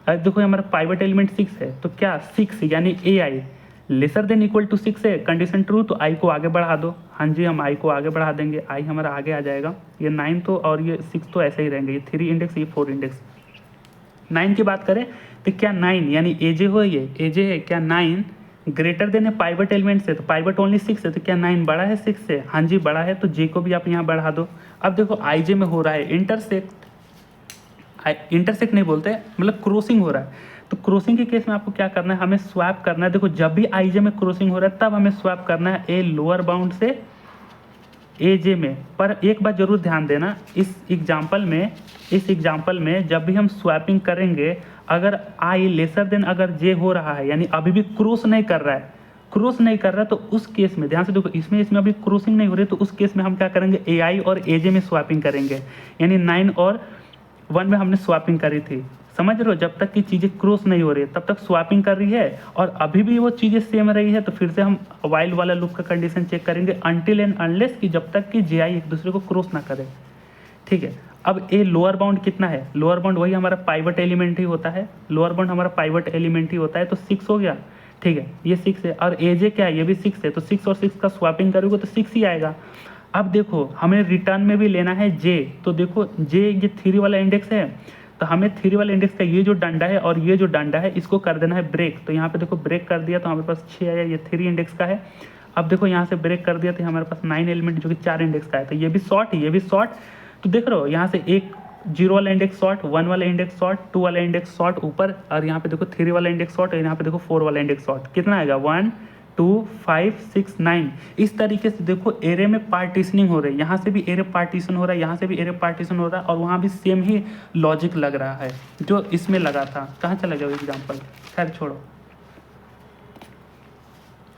देखो हमारा पाइवट एलिमेंट 6 है, तो क्या 6 यानी ए I lesser than equal to 6 है, कंडीशन ट्रू, तो आई को आगे बढ़ा दो, हाँ जी हम आई को आगे बढ़ा देंगे, आई हमारा आगे आ जाएगा, ये 9 तो और ये 6 तो ऐसे ही रहेंगे, ये 3 इंडेक्स ये 4 इंडेक्स। 9 की बात करें तो क्या 9 यानी एजे हो, ये एजे है, क्या 9 ग्रेटर देन है पाइवट एलिमेंट से, तो पाइवट ओनली 6 है, तो क्या 9 बड़ा है 6 से, हाँ जी बड़ा है, तो जे को भी आप यहाँ बढ़ा दो। अब देखो आई जे में हो रहा है इंटरसेक्ट नहीं बोलते, मतलब क्रॉसिंग हो रहा है, तो क्रॉसिंग के केस में आपको क्या करना है, हमें स्वैप करना है, देखो जब भी आई जे में क्रॉसिंग हो रहा है तब हमें स्वैप करना है ए लोअर बाउंड से ए जे में। पर एक बात जरूर ध्यान देना, इस एग्जाम्पल में जब भी हम स्वैपिंग करेंगे, अगर आई लेसर देन अगर जे हो रहा है, यानी अभी भी क्रॉस नहीं कर रहा है, तो उस केस में ध्यान से देखो, इसमें अभी क्रॉसिंग नहीं हो रही, तो उस केस में हम क्या करेंगे, ए आई और ए जे में स्वैपिंग करेंगे, यानी 9 और 1 में हमने स्वैपिंग करी थी, समझ रहे हो, जब तक कि चीज़ें क्रॉस नहीं हो रही है तब तक स्वैपिंग कर रही है, और अभी भी वो चीज़ें सेम रही है, तो फिर से हम वाइल वाला लूप का कंडीशन चेक करेंगे अनटिल एंड अनलेस कि जब तक कि जे आई एक दूसरे को क्रॉस ना करे, ठीक है। अब ए लोअर बाउंड कितना है, लोअर बाउंड वही हमारा पाइवट एलिमेंट ही होता है, तो 6 हो गया, ठीक है, ये 6 है, और ए जे क्या है, ये भी 6 है, तो 6 और 6 का स्वैपिंग करोगे तो 6 ही आएगा। अब देखो हमें रिटर्न में भी लेना है जे, तो देखो जे ये 3 वाला इंडेक्स है, तो हमें 3 वाले इंडेक्स का ये जो डंडा है और ये जो डंडा है इसको कर देना है ब्रेक, तो यहाँ पे देखो ब्रेक कर दिया तो हमारे पास 6 आया, ये 3 इंडेक्स का है। अब देखो यहाँ से ब्रेक कर दिया तो हमारे पास 9 एलिमेंट जो कि 4 इंडेक्स का है, तो ये भी शॉर्ट, तो देख रहे हो यहाँ से एक 0 वाला इंडेक्स शॉर्ट, 1 वाला इंडेक्स शॉर्ट, 2 वाला इंडेक्स शॉर्ट ऊपर, और यहाँ पे देखो 3 वाला इंडेक्स शॉर्ट, और यहाँ पे देखो 4 वाला इंडेक्स शॉर्ट, कितना आएगा 1 2 5 6 9। इस तरीके से देखो एरे में पार्टीशनिंग हो रही है, यहाँ से भी एरे पार्टीशन हो रहा है, यहाँ से भी एरे पार्टीशन हो रहा है, और वहाँ भी सेम ही लॉजिक लग रहा है जो इसमें लगा था। कहाँ चला गया एग्जाम्पल, खैर छोड़ो।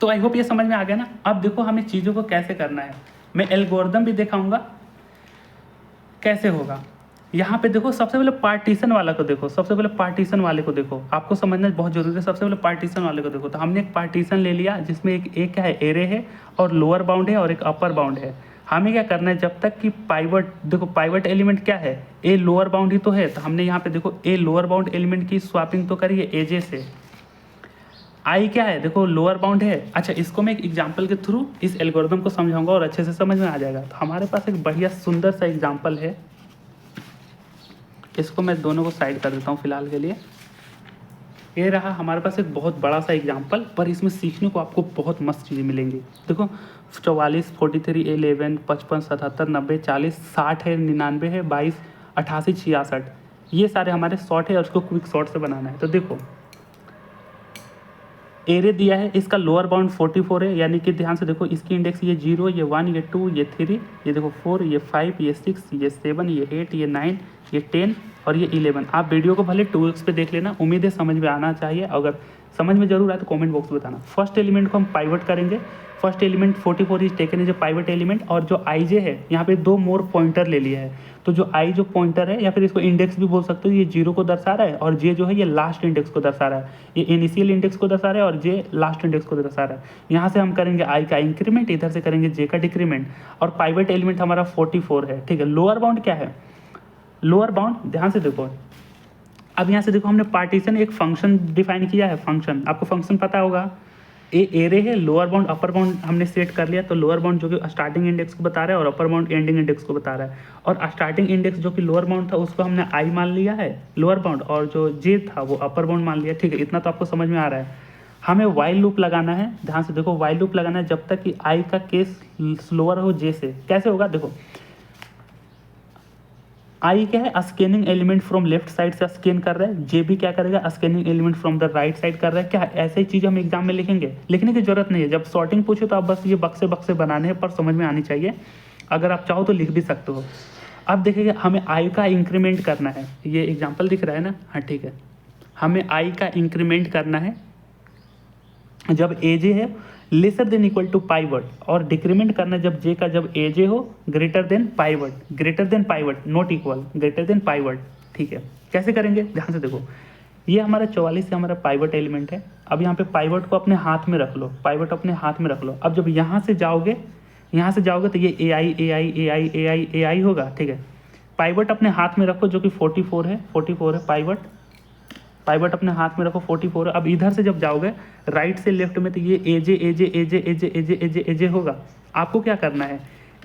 तो आई होप ये समझ में आ गया ना। अब देखो हमें चीज़ों को कैसे करना है, मैं एल्गोरिदम भी दिखाऊंगा कैसे होगा। यहाँ पे देखो सबसे पहले पार्टीशन वाले को देखो, आपको समझना बहुत जरूरी है। सबसे पहले पार्टीशन वाले को देखो, तो हमने एक पार्टीशन ले लिया जिसमें एक क्या है, एरे है और लोअर बाउंड है और एक अपर बाउंड है। हमें क्या करना है, जब तक कि पाइवट, देखो पाइवट एलिमेंट क्या है, ए लोअर बाउंड ही तो है, तो हमने यहाँ पे देखो ए लोअर बाउंड एलिमेंट की स्वैपिंग तो करी है एजे से। आई क्या है, देखो लोअर बाउंड है। अच्छा, इसको मैं एक एग्जांपल के थ्रू इस एल्गोरिथम को समझाऊंगा और अच्छे से समझ में आ जाएगा। तो हमारे पास एक बढ़िया सुंदर सा एग्जांपल है, इसको मैं दोनों को साइड कर देता हूँ फिलहाल के लिए। ये रहा हमारे पास एक बहुत बड़ा सा एग्जांपल, पर इसमें सीखने को आपको बहुत मस्त चीज़ें मिलेंगी। देखो 44, 43, 11, 55, 77, 90, 40, 60 है, 99 है, 22, 88, 66, ये सारे हमारे शॉर्ट है और उसको क्विक शॉर्ट से बनाना है। तो देखो एरे दिया है, इसका लोअर बाउंड 44 है, यानी कि ध्यान से देखो इसकी इंडेक्स ये 0, ये 1, ये 2, ये 3, ये देखो 4, ये 5, ये 6, ये 7, ये 8, ये 9, ये 10 और ये 11। आप वीडियो को भले 2x पे देख लेना, उम्मीद है समझ में आना चाहिए। अगर समझ में जरूर आए तो कमेंट बॉक्स में बताना। फर्स्ट एलिमेंट को हम पाइवट करेंगे। First element 44 is taken as a pivot element, और जो आई जे है यहाँ पे 2 मोर पॉइंटर ले लिया है। तो जो आई जो पॉइंटर है, या फिर इसको इंडेक्स भी बोल सकते हो, ये 0 को दर्शा रहा है, और जे जो है ये लास्ट इंडेक्स को दर्शा रहा है। ये इनिशियल इंडेक्स को दर्शा रहा है और जे लास्ट इंडेक्स को दर्शा रहा है। यहाँ से हम करेंगे आई का इंक्रीमेंट, इधर से करेंगे जे का डिक्रीमेंट, और पाइवट एलिमेंट हमारा 44 है। ठीक है, लोअर बाउंड क्या है, लोअर बाउंड ध्यान से देखो। अब यहाँ से देखो हमने पार्टीशन एक फंक्शन डिफाइन किया है। फंक्शन, आपको फंक्शन पता होगा, ए एरे है, लोअर बाउंड अपर बाउंड हमने सेट कर लिया। तो लोअर बाउंड जो कि स्टार्टिंग इंडेक्स को बता रहा है और अपर बाउंड एंडिंग इंडेक्स को बता रहा है। और स्टार्टिंग इंडेक्स जो कि लोअर बाउंड था उसको हमने आई मान लिया है लोअर बाउंड, और जो जे था वो अपर बाउंड मान लिया। ठीक है, इतना तो आपको समझ में आ रहा है। हमें वाइल लूप लगाना है, ध्यान से देखो वाइल लूप लगाना है जब तक कि आई का केस स्लोअर हो जे से। कैसे होगा, देखो आई क्या है, scanning element from left side से स्कैन कर रहा है, जे भी क्या करेगा, scanning element from the right side कर रहा है। क्या ऐसे ही चीज़ हम एग्जाम में लिखेंगे, लिखने की जरूरत नहीं है। जब सॉर्टिंग पूछे तो आप बस ये बक्से बक्से बनाने हैं, पर समझ में आनी चाहिए। अगर आप चाहो तो लिख भी सकते हो। अब देखिए हमें आई का इंक्रीमेंट करना है, ये एग्जाम्पल दिख रहा है ना, हाँ ठीक है। हमें आई का इंक्रीमेंट करना है जब ए जे है lesser than equal to pivot, और डिक्रीमेंट करना है जब जे का, जब ए जे हो greater than pivot, greater than pivot not equal, greater than pivot. ठीक है, कैसे करेंगे, ध्यान से देखो। ये हमारा 44 से हमारा पाइवट एलिमेंट है। अब यहाँ पे पाइवट को अपने हाथ में रख लो, पाइवट अपने हाथ में रख लो। अब जब यहाँ से जाओगे तो ये ए आई ए आई ए आई ए आई ए आई होगा। ठीक है, पाइवट अपने हाथ में रखो जो कि 44 है, 44 है पाइवट, पाइवट अपने हाथ में रखो 44 है। अब इधर से जब जाओगे राइट से लेफ्ट में तो ये एजे एजे एजे एजे एजे एजे एजे होगा। आपको क्या करना है,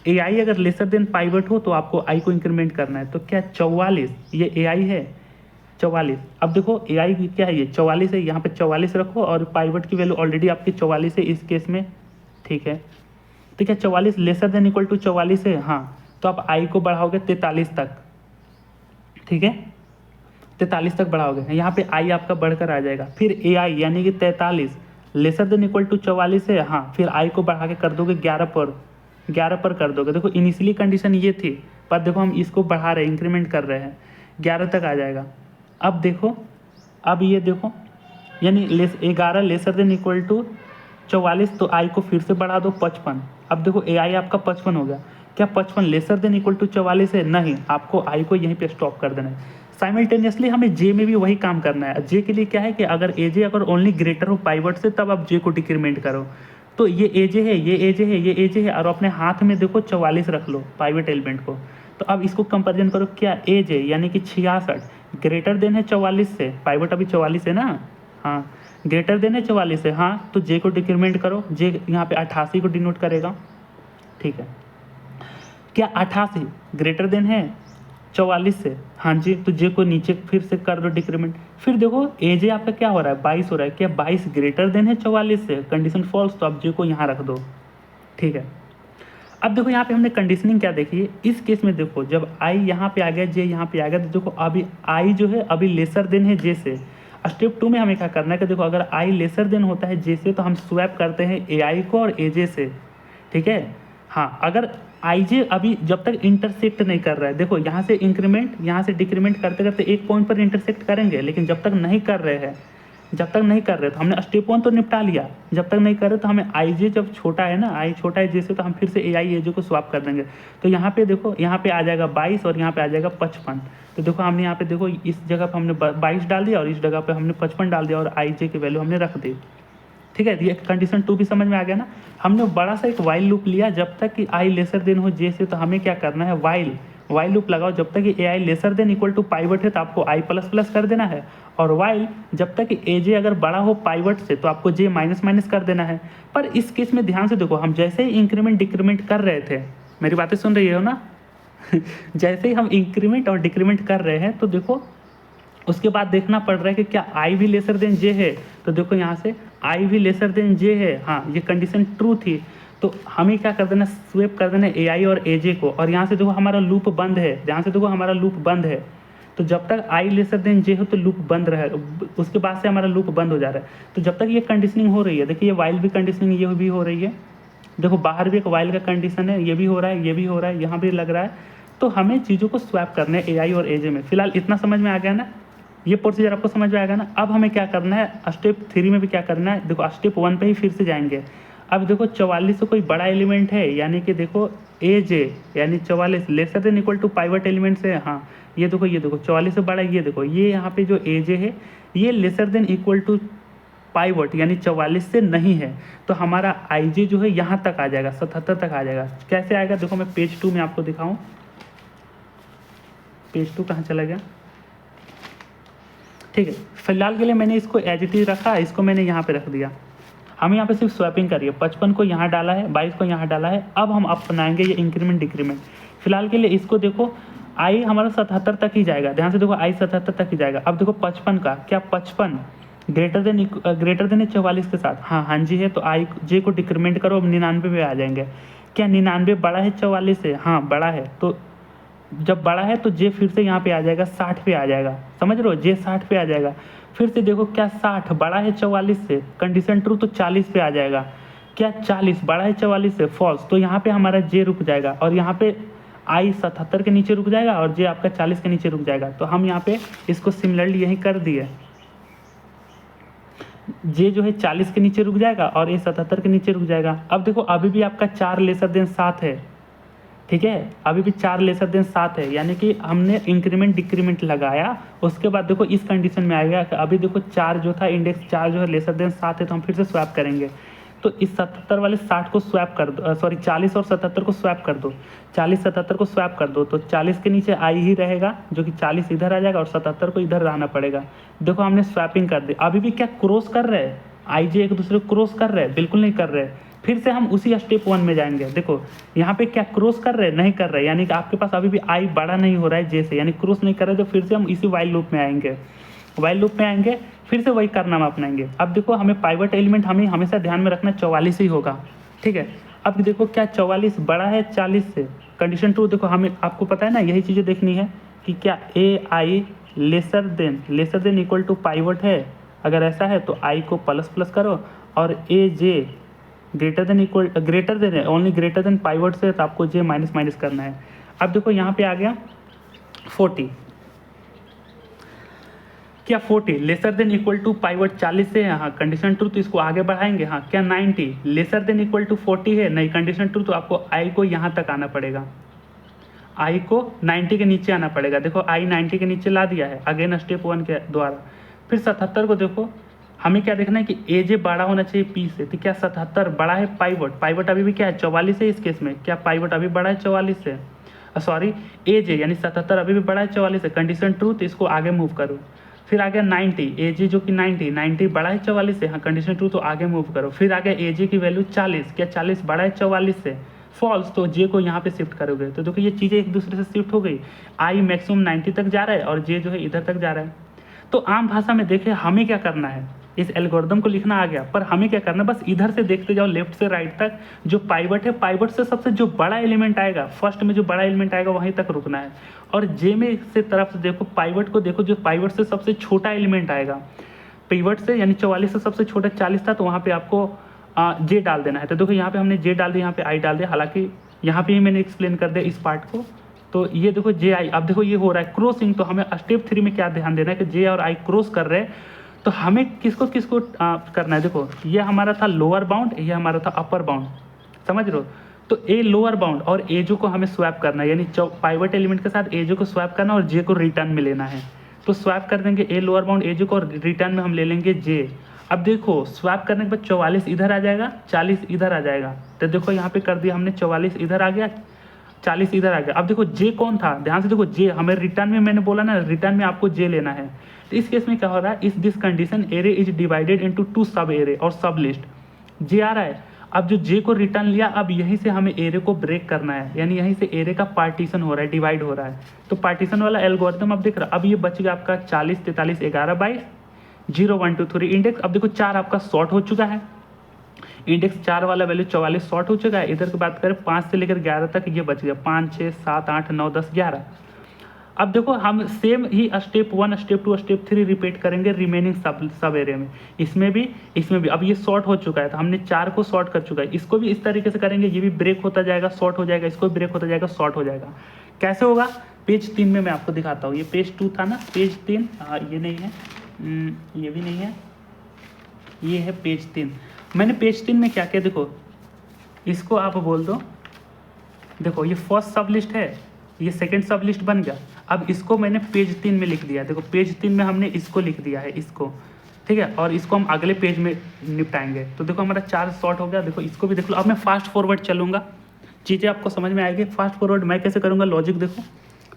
ए आई अगर लेसर देन पाइवट हो तो आपको आई को इंक्रीमेंट करना है। तो क्या 44, ये ए आई है 44। अब देखो ए आई क्या है, ये 44 है, यहाँ पे 44 रखो, और पाइवट की वैल्यू ऑलरेडी आपकी 44 है इस केस में। ठीक है, तो क्या 44 लेसर देन इक्वल टू 44 है, हाँ। तो आप आई को बढ़ाओगे 43 तक। ठीक है, 43 तक बढ़ाओगे, यहाँ पे आई आपका बढ़कर आ जाएगा। फिर ए आई यानी कि 43 लेसर देन इक्वल टू 44 है, हाँ। फिर आई को बढ़ा के कर दोगे 11 पर कर दोगे। देखो इनिशियली कंडीशन ये थी, पर देखो हम इसको बढ़ा रहे हैं, इंक्रीमेंट कर रहे हैं, 11 तक आ जाएगा। अब देखो, अब ये देखो, यानी 11 लेसर देन इक्वल टू 44, तो आई को फिर से बढ़ा दो 55। अब देखो ए आई आपका 55 हो गया। क्या 55 लेसर देन इक्वल टू 44 है, नहीं, आपको आई को यहीं पे स्टॉप कर देना है। साइमल्टेनियसली हमें जे में भी वही काम करना है। जे के लिए क्या है कि अगर ए जे अगर ओनली ग्रेटर हो पाइवट से, तब आप जे को डिक्रीमेंट करो। तो ये ए जे है, ये ए जे है, ये ए जे है, और अपने हाथ में देखो 44 रख लो पाइवट एलिमेंट को। तो अब इसको कंपेरिजन करो, क्या ए जे यानी कि 66 ग्रेटर देन है 44 से, पाइवट अभी 44 है ना, हाँ, ग्रेटर देन है 44 है, हाँ। तो जे को डिक्रीमेंट करो, जे यहाँ पे 88 को डिनोट करेगा। ठीक है, क्या 88 ग्रेटर देन है 44 से, हाँ जी। तो जे को नीचे फिर से कर दो डिक्रीमेंट। फिर देखो ए जे आपका क्या हो रहा है, 22 हो रहा है। क्या 22 ग्रेटर देन है 44 से, कंडीशन फॉल्स, तो आप जे को यहाँ रख दो। ठीक है, अब देखो यहाँ पे हमने कंडीशनिंग क्या देखी है, इस केस में देखो जब आई यहाँ पे आ गया, जे यहाँ पे आ गया, तो देखो अभी आई जो है अभी लेसर देन है जे से। स्टेप 2 में हमें क्या करना है कि देखो अगर आई लेसर देन होता है जे से, तो हम स्वैप करते हैं ए आई को और ए जे से। ठीक है, हाँ, अगर आई जे अभी जब तक इंटरसेक्ट नहीं कर रहा है, देखो यहाँ से इंक्रीमेंट यहाँ से डिक्रीमेंट करते करते एक पॉइंट पर इंटरसेक्ट करेंगे, लेकिन जब तक नहीं कर रहे हैं, तो हमने स्टेप 1 तो निपटा लिया। जब तक नहीं कर रहे तो हमें आई जे जब छोटा है ना, आई छोटा है जैसे, तो हम फिर से ए आई ए जे को स्वैप कर देंगे। तो यहाँ पे देखो, यहाँ पे आ जाएगा 22 और यहाँ पे आ जाएगा 55। तो देखो हमने यहाँ पे देखो इस जगह पर हमने 22 डाल दिया और इस जगह पर हमने 55 डाल दिया, और आई जे की वैल्यू हमने रख दी। ठीक है, ये कंडीशन 2 भी समझ में आ गया ना। हमने बड़ा सा एक वाइल लूप लिया जब तक कि आई लेसर देन हो जे से, तो हमें क्या करना है, वाइल लूप लगाओ जब तक कि A I lesser than equal to pivot है तो आपको आई प्लस प्लस कर देना है, और वाइल जब तक कि ए जे अगर बड़ा हो पाइवट से तो आपको जे माइनस माइनस कर देना है। पर इस केस में ध्यान से देखो, हम जैसे ही इंक्रीमेंट डिक्रीमेंट कर रहे थे, मेरी बातें सुन रही हो ना जैसे ही हम इंक्रीमेंट और डिक्रीमेंट कर रहे हैं तो देखो उसके बाद देखना पड़ रहा है कि क्या आई भी लेसर देन जे है, तो देखो यहाँ से आई भी लेसर देन जे है, हाँ ये कंडीशन ट्रू थी, तो हमें क्या कर देना, स्वेप कर देना ए आई और ए जे को, और यहाँ से देखो हमारा लूप बंद है, ध्यान से देखो हमारा लूप बंद है, तो जब तक आई लेसर देन जे हो तो लूप बंद रहे, उसके बाद से हमारा लूप बंद हो जा रहा है। तो जब तक ये कंडीशनिंग हो रही है, देखिए ये वाइल भी कंडीशनिंग ये भी हो रही है, देखो बाहर भी एक वाइल का कंडीशन है, ये भी हो रहा है, ये भी हो रहा है, यहाँ भी लग रहा है, तो हमें चीज़ों को स्वैप करना है ए आई और ए जे में। फिलहाल इतना समझ में आ गया ना, ये प्रोसीजर आपको समझ में आएगा ना। अब हमें क्या करना है, स्टेप 3 में भी क्या करना है, देखो स्टेप 1 पे ही फिर से जाएंगे। अब देखो 44 से कोई बड़ा एलिमेंट है, यानी कि देखो ए जे यानी 44 lesser than equal to pivot element से, हाँ ये देखो 44 से बड़ा, ये देखो ये यहाँ पे जो ए जे है ये lesser than equal to pivot यानी 44 से नहीं है, तो हमारा आई जे जो है यहाँ तक आ जाएगा, 77 तक आ जाएगा। कैसे आएगा देखो, मैं पेज 2 में आपको दिखाऊँ, पेज 2 कहाँ चला गया, ठीक है। फिलहाल के लिए मैंने इसको एज इट इज रखा, इसको मैंने यहाँ पे रख दिया। हम यहाँ पे सिर्फ स्वैपिंग करिए, 55 को यहाँ डाला है, 22 को यहाँ डाला है। अब हम अपनाएंगे ये इंक्रीमेंट डिक्रीमेंट। फिलहाल के लिए इसको देखो, आई हमारा 77 तक ही जाएगा, ध्यान से देखो आई 77 तक ही जाएगा। अब देखो 55 का क्या, 55 ग्रेटर देन है 44 के साथ, हाँ जी है, तो आई जे को डिक्रीमेंट करो, अब 99 पे आ जाएंगे। क्या 99 बड़ा है 44 से, हाँ बड़ा है, तो जब बड़ा है तो जे फिर से यहाँ पे आ जाएगा, 60 पे आ जाएगा, समझ रहे हो, जे 60 पे आ जाएगा। फिर से देखो क्या 60 बड़ा है 44 से, कंडीशन ट्रू, तो 40 पे आ जाएगा। क्या 40 बड़ा है 44 से, फॉल्स, तो यहाँ पे हमारा जे रुक जाएगा, और यहाँ पे आई 77 के नीचे रुक जाएगा और जे आपका 40 के नीचे रुक जाएगा। तो हम यहाँ पे इसको सिमिलरली यही कर दिए, जे जो है 40 के नीचे रुक जाएगा और ये 77 के नीचे रुक जाएगा। अब देखो अभी भी आपका 4 लेसर देन 7 है, ठीक है, अभी भी 4 लेसर देन 7 है, यानी कि हमने इंक्रीमेंट डिक्रीमेंट लगाया। उसके बाद देखो इस कंडीशन में आएगा कि अभी देखो 4 जो था, इंडेक्स 4 जो है लेसर देन 7 है, तो हम फिर से स्वैप करेंगे। तो इस 77 वाले 60 को स्वैप कर दो, सॉरी 40 और 77 को स्वैप कर दो, 40 77 को स्वैप कर दो, तो 40 के नीचे आई ही रहेगा, जो कि 40 इधर आ जाएगा और 77 को इधर रहना पड़ेगा। देखो हमने स्वैपिंग कर दी। अभी भी क्या क्रॉस कर रहे हैं, आई जे एक दूसरे को क्रॉस कर रहे हैं, बिल्कुल नहीं कर रहे। फिर से हम उसी स्टेप 1 में जाएंगे। देखो यहाँ पे क्या क्रॉस कर रहे हैं, नहीं कर रहे, यानी कि आपके पास अभी भी आई बड़ा नहीं हो रहा है जे से, यानी क्रॉस नहीं कर रहे, तो फिर से हम इसी वाइल लूप में आएंगे, वाइल लूप में आएंगे, फिर से वही करना हम अपनाएंगे। अब देखो हमें पाइवट एलिमेंट हमें हमेशा ध्यान में रखना 44 ही होगा, ठीक है। अब देखो क्या 44 बड़ा है 40 से, कंडीशन 2, देखो हमें आपको पता है ना, यही चीज़ें देखनी है कि क्या A I lesser than equal to pivot है। अगर ऐसा है तो आई को प्लस प्लस करो, और ए जे ग्रेटर देन है, ओनली ग्रेटर देन पाइवट से, तो आपको जे माइनस माइनस करना है। अब देखो यहाँ पे आ गया 40, क्या 40 lesser than equal to pivot 40 से है, हाँ कंडीशन ट्रू, तो इसको आगे बढ़ाएंगे। हाँ क्या 90 लेसर देन इक्वल टू 40 है, नहीं कंडीशन ट्रू, तो आपको आई को यहाँ तक आना पड़ेगा, आई को 90 के नीचे आना पड़ेगा। देखो आई 90 के नीचे ला दिया है, अगेन स्टेप 1 के द्वारा। फिर 77 को देखो, हमें क्या देखना है कि ए जे बड़ा होना चाहिए पी से, तो क्या 77 बड़ा है पाइवट अभी भी क्या है 44 है, इस केस में क्या पाइवट अभी बड़ा है 44 से, सॉरी ए जे यानी 77 अभी भी बड़ा है 44 से, कंडीशन ट्रू, तो इसको आगे मूव करो। फिर आ गया 90, ए जे जो कि 90 बड़ा है 44 से, हाँ कंडीशन ट्रू, तो आगे मूव करो। फिर आ गया ए जे की वैल्यू 40, क्या 40 बड़ा है 44 से, फॉल्स, तो जे को यहाँ पे शिफ्ट करोगे। तो देखो ये चीज़ें एक दूसरे से शिफ्ट हो गई, आई मैक्सिमम 90 तक जा रहा है और जे जो है इधर तक जा रहा है। तो आम भाषा में देखें हमें क्या करना है, इस एल्गोरिदम को लिखना आ गया, पर हमें क्या करना है, बस इधर से देखते जाओ लेफ्ट से राइट तक, जो पाइवट है पाइवट से सबसे जो बड़ा एलिमेंट आएगा, फर्स्ट में जो बड़ा एलिमेंट आएगा वहीं तक रुकना है। और जे में से तरफ से देखो पाइवट को देखो, जो पाइवट से सबसे छोटा एलिमेंट आएगा, पाइवट से यानी 44 से सबसे छोटा 40 था, तो वहाँ पे आपको जे डाल देना है। तो देखो यहाँ पे हमने जे डाल दिया, यहाँ पे आई डाल दिया, हालांकि यहाँ पे ही मैंने एक्सप्लेन कर दिया इस पार्ट को। तो ये देखो जे आई, अब देखो ये हो रहा है क्रॉसिंग, तो हमें स्टेप 3 में क्या ध्यान देना है कि जे और आई क्रॉस कर रहे हैं, तो हमें किसको किसको करना है। देखो ये हमारा था लोअर बाउंड, ये हमारा था अपर बाउंड, समझ रहे हो। तो ए लोअर बाउंड और ए जो को हमें स्वैप करना है, यानी पाइवट एलिमेंट के साथ ए जो को स्वैप करना और जे को रिटर्न में लेना है। तो स्वैप कर देंगे ए लोअर बाउंड ए जो को, और रिटर्न में हम ले लेंगे जे। अब देखो स्वैप करने के बाद 44 इधर आ जाएगा, 40 इधर आ जाएगा। तो देखो यहाँ पे कर दिया हमने, 44 इधर आ गया, 40 इधर आ गया। अब देखो जे कौन था, ध्यान से देखो जे, हमें रिटर्न में मैंने बोला ना, रिटर्न में आपको जे लेना है। तो इस केस में क्या हो रहा है, इस this condition array is divided into 2 सब एरे और सब लिस्ट, जे आ रहा है। अब जो जे को रिटर्न लिया, अब यहीं से हमें एरे को ब्रेक करना है, यानी यहीं से एरे का पार्टीशन हो रहा है, डिवाइड हो रहा है। तो पार्टीशन वाला एल्गोरिथम अब दिख रहा है। अब ये बच गया आपका 40, 43, 11, 22, 0, 1, 2, 3 इंडेक्स। अब देखो 4 आपका शॉर्ट हो चुका है, इंडेक्स 4 वाला वैल्यू 44 शॉर्ट हो चुका है। इधर की बात करें 5 से लेकर 11 तक, ये बच गया 5, 6, 7, 8, 9, 10, 11। अब देखो हम सेम ही स्टेप 1, स्टेप 2, स्टेप 3 रिपीट करेंगे रिमेनिंग सब एरिया में, इसमें भी। अब ये शॉर्ट हो चुका है, तो हमने 4 को शॉर्ट कर चुका है, इसको भी इस तरीके से करेंगे, ये भी ब्रेक होता जाएगा, शॉर्ट हो जाएगा, इसको भी ब्रेक होता जाएगा, शॉर्ट हो जाएगा। कैसे होगा, पेज 3 में मैं आपको दिखाता हूँ। ये पेज 2 था ना, पेज 3, ये नहीं है, ये भी नहीं है, ये है पेज 3। मैंने पेज 3 में क्या किया, देखो इसको आप बोल दो, देखो ये फर्स्ट सब लिस्ट है, ये सेकंड सब लिस्ट बन गया। अब इसको मैंने पेज 3 में लिख दिया, देखो पेज 3 में हमने इसको लिख दिया है, इसको, ठीक है, और इसको हम अगले पेज में निपटाएंगे। तो देखो हमारा 4 शॉर्ट हो गया, देखो इसको भी देख लो। अब मैं फास्ट फॉरवर्ड चलूँगा, चीज़ें आपको समझ में आएगी। फास्ट फॉरवर्ड मैं कैसे करूँगा, लॉजिक देखो,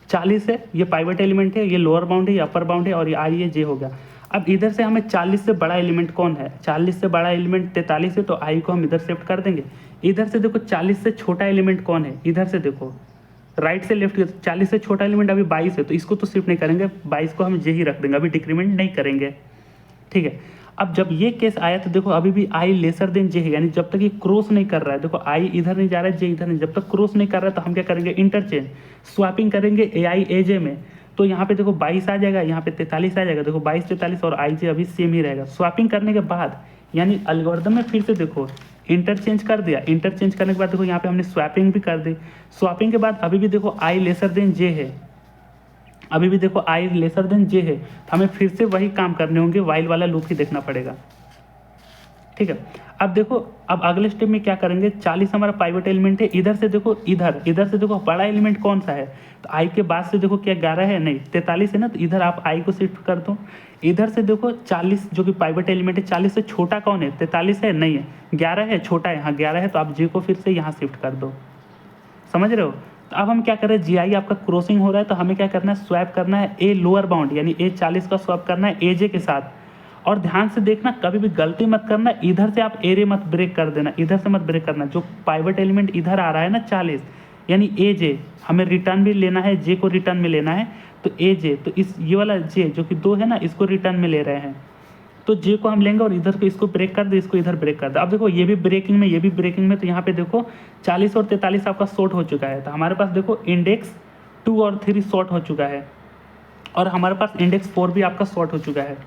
40 है, ये पाइवट एलिमेंट है, ये लोअर बाउंड है, ये अपर बाउंड है, और ये आई, ये जे हो गया। अब इधर से हमें 40 से बड़ा एलिमेंट कौन है, 40 से बड़ा एलिमेंट 43 है, तो आई को हम इधर शिफ्ट कर देंगे। इधर से देखो 40 से छोटा एलिमेंट कौन है, इधर से देखो राइट से लेफ्ट, 40 से छोटा एलिमेंट अभी 22 है, तो इसको तो शिफ्ट नहीं करेंगे, 22 को हम जे ही रख देंगे, अभी डिक्रीमेंट नहीं करेंगे, ठीक है। अब जब ये केस आया तो देखो अभी भी आई लेसर देन जे है, यानी जब तक ये क्रॉस नहीं कर रहा है, देखो आई इधर नहीं जा रहा है, जे इधर नहीं, जब तक क्रॉस नहीं कर रहा है तो हम क्या करेंगे, इंटरचेंज स्वैपिंग करेंगे ए आई ए जे में। तो यहाँ पे देखो 22 आ जाएगा, यहाँ पे 43 आ जाएगा, देखो 22, 43 और आई जे अभी सेम ही रहेगा। स्वैपिंग करने के बाद यानी एल्गोरिथम में फिर से देखो इंटरचेंज कर दिया, इंटरचेंज करने के बाद देखो यहाँ पे हमने स्वैपिंग भी कर दी। स्वैपिंग के बाद अभी भी देखो आई लेसर देन जे है, अभी भी देखो आई लेसर देन जे है, तो हमें फिर से वही काम करने होंगे, वाइल वाला लूप ही देखना पड़ेगा, ठीक है। अब देखो अब अगले स्टेप में क्या करेंगे, 40 हमारा पाइवट एलिमेंट है, इधर से देखो इधर से देखो बड़ा एलिमेंट कौन सा है, तो आई के बाद से देखो क्या 11 है, नहीं 43 है ना, तो इधर आप आई को शिफ्ट कर दो। इधर से देखो 40 जो कि पाइवट एलिमेंट है, 40 से छोटा कौन है, 43 है, नहीं है, 11 है, छोटा है, हाँ 11 है, तो आप जे को फिर से यहाँ शिफ्ट कर दो, समझ रहे हो। तो अब हम क्या कर रहे हैं, जी आई आपका क्रॉसिंग हो रहा है, तो हमें क्या करना है, स्वैप करना है ए लोअर बाउंड, यानी ए 40 का स्वैप करना है ए जे के साथ। और ध्यान से देखना, कभी भी गलती मत करना, इधर से आप एरे मत ब्रेक कर देना, इधर से मत ब्रेक करना। जो पाइवट एलिमेंट इधर आ रहा है ना 40, यानी ए जे, हमें रिटर्न भी लेना है, जे को रिटर्न में लेना है, तो ए जे, तो इस ये वाला जे जो कि 2 है ना, इसको रिटर्न में ले रहे हैं, तो जे को हम लेंगे और इधर को इसको ब्रेक कर दे, इसको इधर ब्रेक कर दे। अब देखो ये भी ब्रेकिंग में, ये भी ब्रेकिंग में, तो यहाँ पे देखो 40 और 43 आपका शॉर्ट हो चुका है, तो हमारे पास देखो इंडेक्स 2 और 3 शॉर्ट हो चुका है, और हमारे पास इंडेक्स 4 भी आपका शॉर्ट हो चुका है।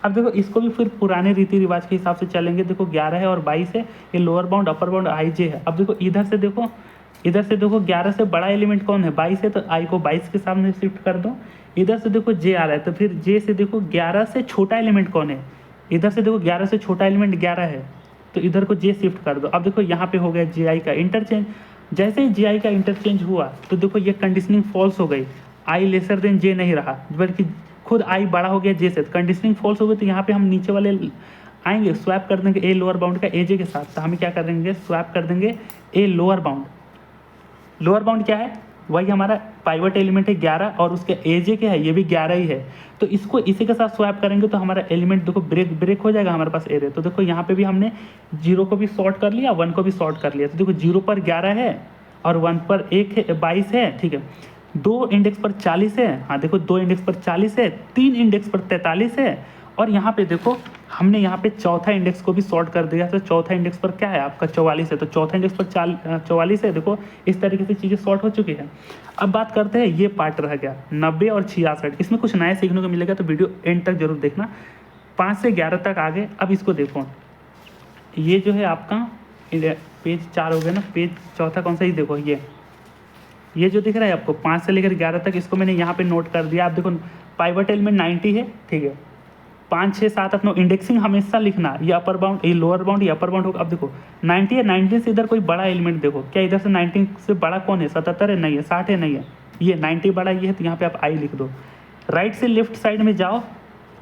अब देखो इसको भी फिर पुराने रीति रिवाज के हिसाब से चलेंगे, देखो 11 है और 22 है, ये लोअर बाउंड अपर बाउंड आई जे है। अब देखो इधर से देखो 11 से बड़ा एलिमेंट कौन है, 22 है, तो आई को 22 के सामने शिफ्ट कर दो। इधर से देखो जे आ रहा है, तो फिर जे से देखो 11 से छोटा एलिमेंट कौन है, इधर से देखो 11 से छोटा एलिमेंट 11 है, तो इधर को जे शिफ्ट कर दो। अब देखो यहाँ पे हो गया जे आई का इंटरचेंज। जैसे ही जे आई का इंटरचेंज हुआ तो देखो ये कंडीशनिंग फॉल्स हो गई, आई लेसर देन जे नहीं रहा, बल्कि खुद आई बड़ा हो गया जे से, कंडीशनिंग फॉल्स हो गई। तो यहाँ पे हम नीचे वाले आएंगे, स्वैप कर देंगे ए लोअर बाउंड का ए जे के साथ, तो हमें क्या कर देंगे, स्वैप कर देंगे a lower bound. Lower bound क्या है, वही हमारा पाइवट एलिमेंट है 11, और उसके ए जे क्या है, ये भी 11 ही है, तो इसको इसी के साथ स्वैप करेंगे तो हमारा एलिमेंट देखो ब्रेक हो जाएगा हमारे पास एरे। तो देखो यहाँ पे भी हमने 0 को भी सॉर्ट कर लिया, 1 को भी सॉर्ट कर लिया, तो देखो 0 पर 11 है और 1 पर 1 है, 22 है, ठीक है, 2 इंडेक्स पर 40 है, हाँ देखो 2 इंडेक्स पर 40 है, 3 इंडेक्स पर 43 है, और यहाँ पे देखो हमने यहाँ पे चौथा इंडेक्स को भी सॉर्ट कर दिया, तो चौथा इंडेक्स पर क्या है आपका 44 है, तो चौथा इंडेक्स पर 44 है। देखो इस तरीके से चीज़ें सॉर्ट हो चुकी है। अब बात करते हैं, ये पार्ट रह गया 90 और 66, इसमें कुछ नया सीखने को मिलेगा, तो वीडियो एंड तक जरूर देखना। 5 से 11 तक आगे। अब इसको देखो, ये जो है आपका पेज 4 हो गया ना, पेज चौथा कौन सा, ही देखो ये जो दिख रहा है आपको 5 से लेकर 11 तक, इसको मैंने यहाँ पे नोट कर दिया। आप देखो पाइवट एलिमेंट 90 है, ठीक है, 5, 6, 7, 8, 9 इंडेक्सिंग हमेशा लिखना, ये अपर बाउंड, ये लोअर बाउंड, ये अपर बाउंड होगा। अब देखो 90 है, 90 से इधर कोई बड़ा एलिमेंट देखो, क्या इधर से 90 से बड़ा कौन है, 77 है, नहीं है, 60 है, नहीं है, ये 90 बड़ा ये है, तो यहाँ पे आप आई लिख दो। राइट से लेफ्ट साइड में जाओ,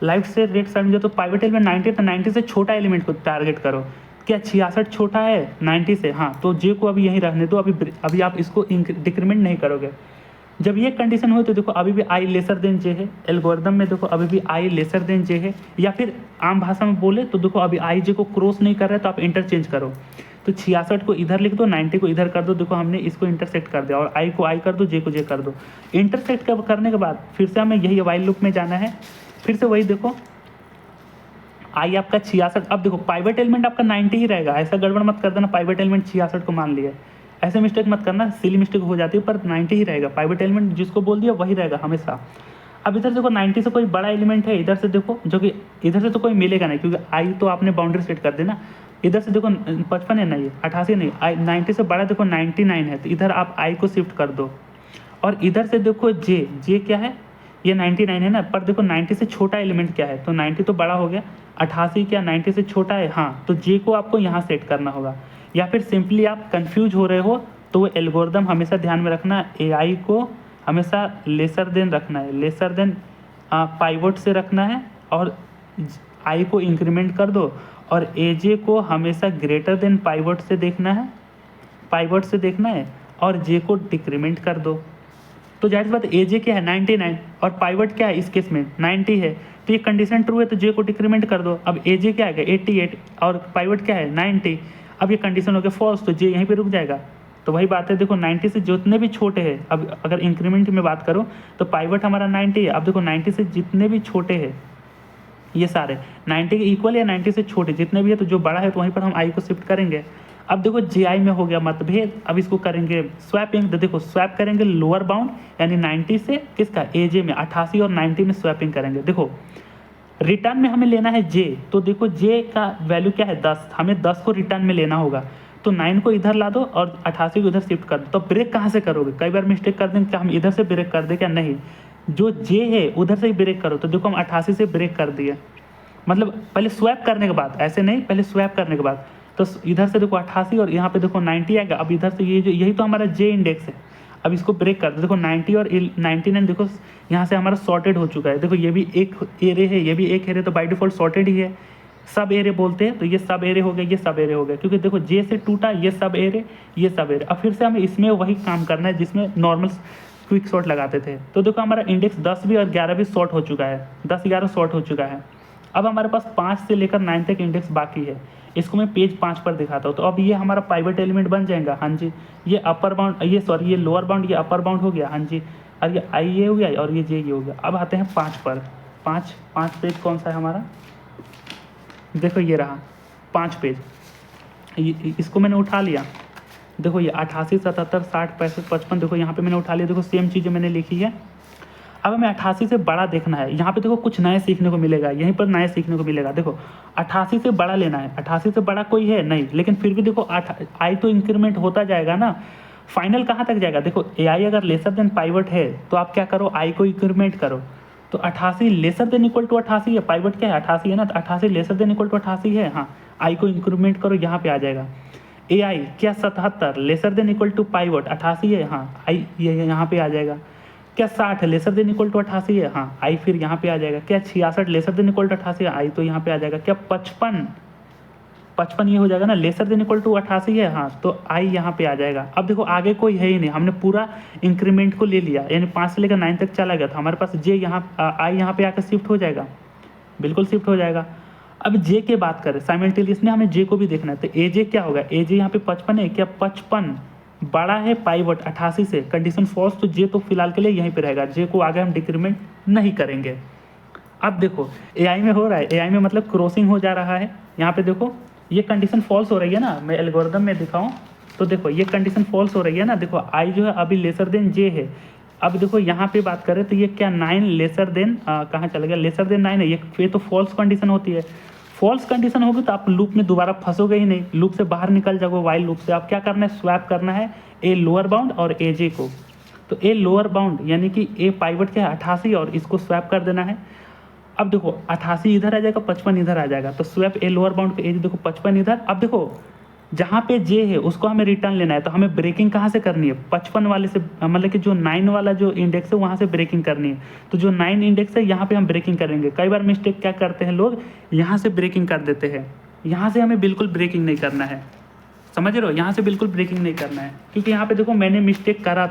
लाइफ से रेट साइड में जो तो पाइवट एलिमेंट 90 तो 90 से छोटा एलिमेंट को टारगेट करो। क्या 66 छोटा है 90 से? हाँ, तो जे को अभी यहीं रहने दो, अभी आप इसको डिक्रीमेंट नहीं करोगे। जब ये कंडीशन हो तो देखो अभी भी आई लेसर देन जे है, एल्गोरिदम में देखो अभी भी आई लेसर देन जे है, या फिर आम भाषा में बोले तो देखो अभी आई जे को क्रॉस नहीं कर रहा है, तो आप इंटरचेंज करो। तो 66 को इधर लिख दो, 90 को इधर कर दो। देखो हमने इसको इंटरसेक्ट कर दिया, और आई को आई कर दो, जे को जे कर दो। इंटरसेक्ट करने के बाद फिर से हमें यही वाइल लूप में जाना है। फिर से वही देखो आई आपका 66, अब देखो पाइवट एलिमेंट आपका 90 ही रहेगा, ऐसा गड़बड़ मत कर देना पाइवट एलिमेंट 66 को मान लिया। ऐसे मिस्टेक मत करना, सिली मिस्टेक हो जाती है, पर 90 ही रहेगा। पाइवट एलिमेंट जिसको बोल दिया वही रहेगा हमेशा। अब इधर देखो 90 से कोई बड़ा एलिमेंट है, इधर से देखो, जो कि इधर से तो कोई मिलेगा नहीं, क्योंकि आई तो आपने बाउंड्री सेट कर देना। इधर से देखो 55 है नहीं, 88 नहीं, 90 से बड़ा देखो 99 है, तो इधर आप आई को शिफ्ट कर दो। और इधर से देखो जे क्या है, ये 99 है ना, पर देखो 90 से छोटा एलिमेंट क्या है, तो 90 तो बड़ा हो गया, 88 क्या 90 से छोटा है? हाँ, तो जे को आपको यहाँ सेट करना होगा। या फिर सिंपली आप कंफ्यूज हो रहे हो तो वो एल्गोरिदम हमेशा ध्यान में रखना, एआई को हमेशा लेसर देन रखना है, लेसर देन पाइवट से रखना है, और आई को इंक्रीमेंट कर दो, और एजे को हमेशा ग्रेटर देन पाइवट से देखना है, पाइवट से देखना है, और जे को डिक्रीमेंट कर दो। तो जाहिर बात एजे क्या है 99, और पाइवट क्या है इस केस में 90 है, तो ये कंडीशन ट्रू है, तो जे को डिक्रीमेंट कर दो। अब एजे क्या है 88, और पाइवट क्या है 90। अब ये कंडीशन हो गया फॉल्स, तो जे यहीं पे रुक जाएगा। तो वही बात है, देखो 90 से जितने भी छोटे हैं, अब अगर इंक्रीमेंट में बात करो तो पाइवट हमारा 90 है। अब देखो 90 से जितने भी छोटे हैं ये सारे 90 के इक्वल या 90 से छोटे जितने भी है, तो जो बड़ा है तो वहीं पर हम आई को शिफ्ट करेंगे। अब देखो जे आई में हो गया मतभेद, अब इसको करेंगे स्वैपिंग। तो देखो स्वैप करेंगे लोअर बाउंड, यानी 90 से किसका एजे में, 88 और 90 में स्वैपिंग करेंगे। देखो रिटर्न में हमें लेना है जे, तो देखो जे का वैल्यू क्या है 10, हमें 10 को रिटर्न में लेना होगा, तो 9 को इधर ला दो और 88 को इधर शिफ्ट कर दो। तो ब्रेक कहाँ से करोगे? कई बार मिस्टेक कर देंगे, क्या हम इधर से ब्रेक कर दें? क्या नहीं, जो जे है उधर से ही ब्रेक करो। तो देखो हम 88 से ब्रेक कर दिए, मतलब पहले स्वैप करने के बाद, ऐसे नहीं, पहले स्वैप करने के बाद। तो इधर से देखो 88 और यहाँ पे देखो 90 आएगा। अब इधर से ये जो यही तो हमारा जे इंडेक्स है, अब इसको ब्रेक कर दो। देखो 90 और 99 देखो यहाँ से हमारा सॉर्टेड हो चुका है। देखो ये भी एक एरे है, ये भी एक एरे, तो बाय डिफॉल्ट सॉर्टेड ही है। सब एरे बोलते हैं, तो ये सब एरे हो गया, ये सब एरे हो गया, क्योंकि देखो जे से टूटा, ये सब एरे, ये सब एरे। अब फिर से हमें इसमें वही काम करना है जिसमें नॉर्मल क्विक शॉर्ट लगाते थे। तो देखो हमारा इंडेक्स 10 भी और 11 भी शॉर्ट हो चुका है, 10-11 शॉर्ट हो चुका है। अब हमारे पास 5 से लेकर 9 तक इंडेक्स बाकी है, इसको मैं पेज 5 पर दिखाता हूँ। तो अब ये हमारा पाइवट एलिमेंट बन जाएगा। हाँ जी, ये अपर बाउंड, ये लोअर बाउंड, ये अपर बाउंड हो गया। हाँ जी, और ये आई ये हो गया, और ये जे ये हो गया। अब आते हैं 5 पर। 5 पेज कौन सा है हमारा? देखो ये रहा 5 पेज, इसको मैंने उठा लिया। देखो ये 88, 77, 60, 65, 55, देखो यहाँ पे मैंने उठा लिया। देखो सेम चीज़ें मैंने लिखी है। अब हमें 88 से बड़ा देखना है। यहाँ पे देखो कुछ नए सीखने को मिलेगा, यहीं पर नए सीखने को मिलेगा। देखो 88 से बड़ा लेना है, 88 से बड़ा कोई है नहीं, लेकिन फिर भी देखो आई तो इंक्रीमेंट होता जाएगा ना। फाइनल कहाँ तक जाएगा? देखो ए आई अगर लेसर देन पाइवट है तो आप क्या करो, आई को इंक्रीमेंट करो। तो 88 लेसर देन इक्वल टू 88 है, पाइवट क्या है 88 है ना, तो 88 लेसर देन इक्वल टू 88 है। हाँ, आई को इंक्रीमेंट करो, यहाँ पे आ जाएगा। ए आई क्या 77 lesser than equal to pivot 88 है। हाँ, आई ये यहाँ पे आ जाएगा। क्या 60 लेसर देन इक्वल टू 88 है? हाँ, आई फिर यहाँ पे आ जाएगा। क्या 66 लेसर देन इक्वल टू 88 है? आई तो यहाँ पे आ जाएगा। क्या 55 ये हो जाएगा ना, लेसर देन इक्वल टू 88 है। हाँ, तो आई यहाँ पे आ जाएगा। अब देखो आगे कोई है ही नहीं, हमने पूरा इंक्रीमेंट को ले लिया, यानी 5 से लेकर 9 तक चला गया, तो हमारे पास जे यहाँ आई यहाँ पे आकर शिफ्ट हो जाएगा, बिल्कुल शिफ्ट हो जाएगा। अब जे के बात करें साइमल्टेनियसली, हमें जे को भी देखना है। तो ए जे क्या होगा? ए जे यहाँ पे 55 है। क्या 55 बड़ा है पाइवट 88 से? कंडीशन फॉल्स, तो जे तो फिलहाल के लिए यहीं पे रहेगा, जे को आगे हम डिक्रीमेंट नहीं करेंगे। अब देखो एआई में हो रहा है, एआई में मतलब क्रॉसिंग हो जा रहा है। यहाँ पे देखो ये कंडीशन फॉल्स हो रही है ना, मैं एल्गोरिदम में दिखाऊं तो देखो ये कंडीशन फॉल्स हो रही है ना। देखो आई जो है अभी लेसर देन जे है। अब देखो यहाँ पे बात करें तो ये क्या 9 लेसर देन कहाँ चला गया, लेसर देन 9 है, ये तो फॉल्स कंडीशन होती है। फॉल्स कंडीशन होगी तो आप लूप में दोबारा फंसोगे ही नहीं, लूप से बाहर निकल जाओगे वाइल लूप से। आप क्या करना है, स्वैप करना है ए लोअर बाउंड और ए जे को। तो ए लोअर बाउंड यानी कि ए पाइवट क्या है 88 और इसको स्वैप कर देना है। अब देखो 88 इधर आ जाएगा, 55 इधर आ जाएगा, तो स्वैप ए लोअर बाउंड पे ए देखो 55 इधर। अब देखो जहाँ पे जे है उसको हमें रिटर्न लेना है, तो हमें ब्रेकिंग कहाँ से करनी है, 55 वाले से, मतलब कि जो 9 वाला जो इंडेक्स है वहाँ से ब्रेकिंग करनी है। तो जो 9 इंडेक्स है यहाँ पे हम ब्रेकिंग करेंगे। कई बार मिस्टेक क्या करते हैं लोग, यहाँ से ब्रेकिंग कर देते हैं, यहाँ से हमें बिल्कुल ब्रेकिंग नहीं करना है, समझ रहे हो, यहाँ से बिल्कुल ब्रेकिंग नहीं करना है। क्योंकि यहाँ पे देखो मैंने मिस्टेक करा